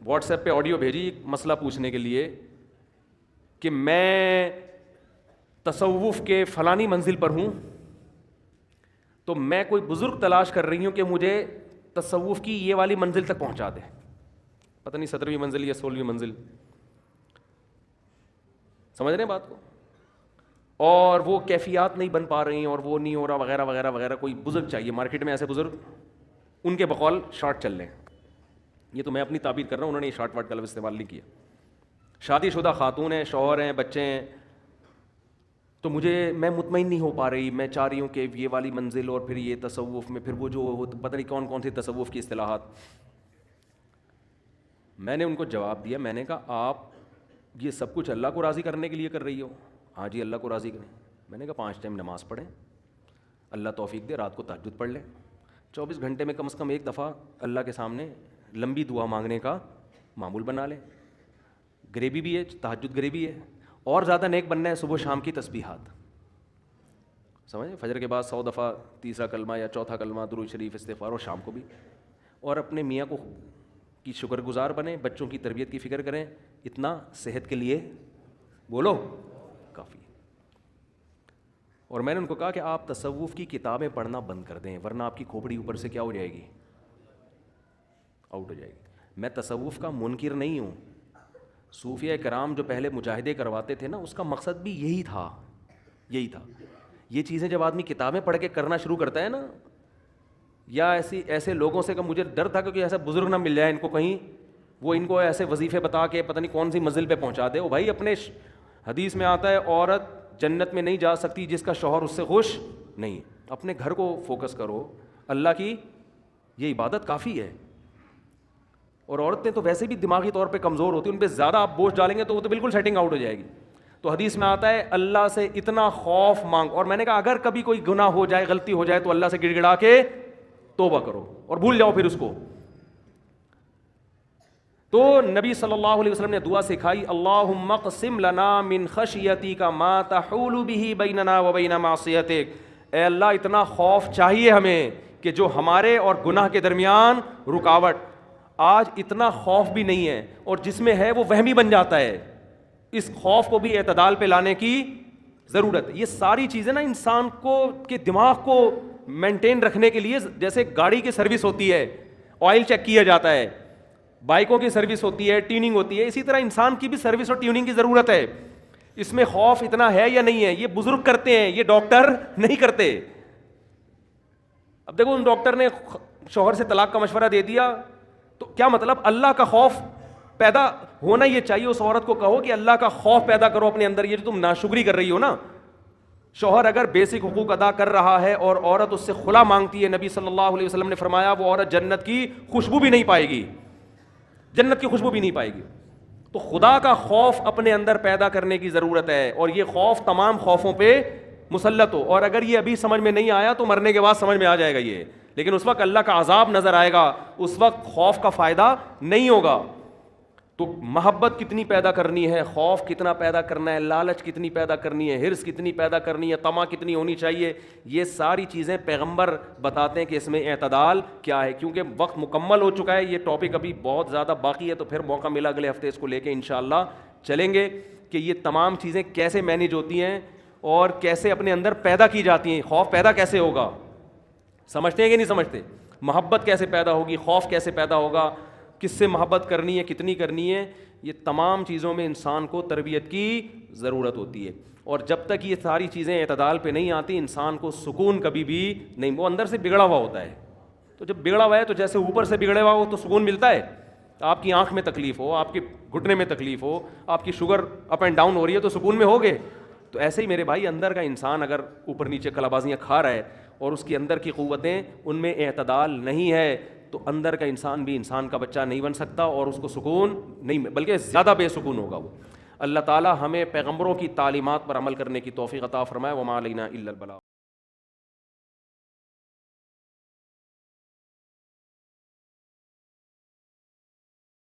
واٹس ایپ پہ آڈیو بھیجی مسئلہ پوچھنے کے لیے کہ میں تصوف کے فلانی منزل پر ہوں, تو میں کوئی بزرگ تلاش کر رہی ہوں کہ مجھے تصوف کی یہ والی منزل تک پہنچا دے. پتہ نہیں 17ویں منزل یا 16ویں منزل, سمجھ رہے ہیں بات کو. اور وہ کیفیات نہیں بن پا رہی اور وہ نہیں ہو رہا وغیرہ وغیرہ وغیرہ. کوئی بزرگ چاہیے مارکیٹ میں ایسے بزرگ, ان کے بقول شارٹ چل رہے ہیں. یہ تو میں اپنی تعبیر کر رہا ہوں, انہوں نے یہ شارٹ واٹ کا لفظ استعمال نہیں کیا. شادی شدہ خاتون ہیں, شوہر ہیں, بچے ہیں, تو میں مطمئن نہیں ہو پا رہی, میں چاہ رہی ہوں کہ یہ والی منزل اور پھر یہ تصوف میں پھر وہ جو پتہ نہیں کون کون سی تصوف کی اصطلاحات. میں نے ان کو جواب دیا, میں نے کہا آپ یہ سب کچھ اللہ کو راضی کرنے کے لیے کر رہی ہو؟ ہاں جی اللہ کو راضی کریں. میں نے کہا 5 ٹائم نماز پڑھیں, اللہ توفیق دے رات کو تہجد پڑھ لیں, 24 گھنٹے میں کم از کم ایک دفعہ اللہ کے سامنے لمبی دعا مانگنے کا معمول بنا لیں. گریوی بھی ہے, تہجد گریوی ہے. اور زیادہ نیک بننا ہے صبح شام کی تسبیحات, سمجھیں, فجر کے بعد 100 دفعہ تیسرا کلمہ یا چوتھا کلمہ درود شریف استغفار, اور شام کو بھی. اور اپنے میاں کو کی شکر گزار بنیں, بچوں کی تربیت کی فکر کریں. اتنا صحت کے لیے بولو کافی. اور میں نے ان کو کہا کہ آپ تصوف کی کتابیں پڑھنا بند کر دیں, ورنہ آپ کی کھوپڑی اوپر سے کیا ہو جائے گی, آؤٹ ہو جائے گی. میں تصوف کا منکر نہیں ہوں. صوفیہ کرام جو پہلے مجاہدے کرواتے تھے نا, اس کا مقصد بھی یہی تھا. یہ چیزیں جب آدمی کتابیں پڑھ کے کرنا شروع کرتا ہے نا, یا ایسے لوگوں سے کہ مجھے ڈر تھا کہ ایسا بزرگ نہ مل جائے ان کو کہیں, وہ ان کو ایسے وظیفے بتا کے پتہ نہیں کون سی منزل پہ پہنچا دے. وہ بھائی اپنے حدیث میں آتا ہے عورت جنت میں نہیں جا سکتی جس کا شوہر اس سے خوش نہیں. اپنے گھر کو فوکس کرو, اللہ کی یہ عبادت کافی ہے. اور عورتیں تو ویسے بھی دماغی طور پہ کمزور ہوتی ہیں, ان پہ زیادہ آپ بوجھ ڈالیں گے تو وہ تو بالکل سیٹنگ آؤٹ ہو جائے گی. تو حدیث میں آتا ہے اللہ سے اتنا خوف مانگ. اور میں نے کہا اگر کبھی کوئی گناہ ہو جائے, غلطی ہو جائے, تو اللہ سے گڑ گڑا کے توبہ کرو اور بھول جاؤ پھر اس کو. تو نبی صلی اللہ علیہ وسلم نے دعا سکھائی, اللہم اقسم لنا من خشیتک ما تحول به بیننا وبین معصیتک. اے اللہ اتنا خوف چاہیے ہمیں کہ جو ہمارے اور گناہ کے درمیان رکاوٹ. آج اتنا خوف بھی نہیں ہے, اور جس میں ہے وہ وہمی بن جاتا ہے. اس خوف کو بھی اعتدال پہ لانے کی ضرورت ہے. یہ ساری چیزیں نا انسان کو کے دماغ کو مینٹین رکھنے کے لیے, جیسے گاڑی کی سروس ہوتی ہے, آئل چیک کیا جاتا ہے, بائکوں کی سروس ہوتی ہے, ٹیوننگ ہوتی ہے, اسی طرح انسان کی بھی سروس اور ٹیوننگ کی ضرورت ہے. اس میں خوف اتنا ہے یا نہیں ہے, یہ بزرگ کرتے ہیں, یہ ڈاکٹر نہیں کرتے. اب دیکھو ان ڈاکٹر نے شوہر سے طلاق کا مشورہ دے دیا, تو کیا مطلب, اللہ کا خوف پیدا ہونا یہ چاہیے. اس عورت کو کہو کہ اللہ کا خوف پیدا کرو اپنے اندر. یہ جو تم ناشکری کر رہی ہو نا, شوہر اگر بیسک حقوق ادا کر رہا ہے اور عورت اس سے خلا مانگتی ہے, نبی صلی اللہ علیہ وسلم نے فرمایا وہ عورت جنت کی خوشبو بھی نہیں پائے گی, جنت کی خوشبو بھی نہیں پائے گی. تو خدا کا خوف اپنے اندر پیدا کرنے کی ضرورت ہے, اور یہ خوف تمام خوفوں پہ مسلط ہو. اور اگر یہ ابھی سمجھ میں نہیں آیا تو مرنے کے بعد سمجھ میں آ جائے گا یہ, لیکن اس وقت اللہ کا عذاب نظر آئے گا, اس وقت خوف کا فائدہ نہیں ہوگا. تو محبت کتنی پیدا کرنی ہے, خوف کتنا پیدا کرنا ہے, لالچ کتنی پیدا کرنی ہے, حرص کتنی پیدا کرنی ہے, طمع کتنی ہونی چاہیے, یہ ساری چیزیں پیغمبر بتاتے ہیں کہ اس میں اعتدال کیا ہے. کیونکہ وقت مکمل ہو چکا ہے, یہ ٹاپک ابھی بہت زیادہ باقی ہے, تو پھر موقع ملا اگلے ہفتے اس کو لے کے انشاءاللہ چلیں گے کہ یہ تمام چیزیں کیسے مینیج ہوتی ہیں اور کیسے اپنے اندر پیدا کی جاتی ہیں. خوف پیدا کیسے ہوگا, سمجھتے ہیں کہ نہیں سمجھتے؟ محبت کیسے پیدا ہوگی, خوف کیسے پیدا ہوگا, کس سے محبت کرنی ہے, کتنی کرنی ہے, یہ تمام چیزوں میں انسان کو تربیت کی ضرورت ہوتی ہے. اور جب تک یہ ساری چیزیں اعتدال پہ نہیں آتی, انسان کو سکون کبھی بھی نہیں. وہ اندر سے بگڑا ہوا ہوتا ہے, تو جب بگڑا ہوا ہے تو جیسے اوپر سے بگڑے ہوا ہو تو سکون ملتا ہے. آپ کی آنکھ میں تکلیف ہو, آپ کے گھٹنے میں تکلیف ہو, آپ کی شوگر اپ اینڈ ڈاؤن ہو رہی ہے تو سکون میں ہوگے. تو ایسے ہی میرے بھائی اندر کا انسان اگر اوپر نیچے کلابازیاں کھا رہا ہے اور اس کی اندر کی قوتیں ان میں اعتدال نہیں ہے, تو اندر کا انسان بھی انسان کا بچہ نہیں بن سکتا, اور اس کو سکون نہیں, بلکہ زیادہ بے سکون ہوگا وہ. اللہ تعالی ہمیں پیغمبروں کی تعلیمات پر عمل کرنے کی توفیق عطا فرمائے. وما علینا الا البلاغ.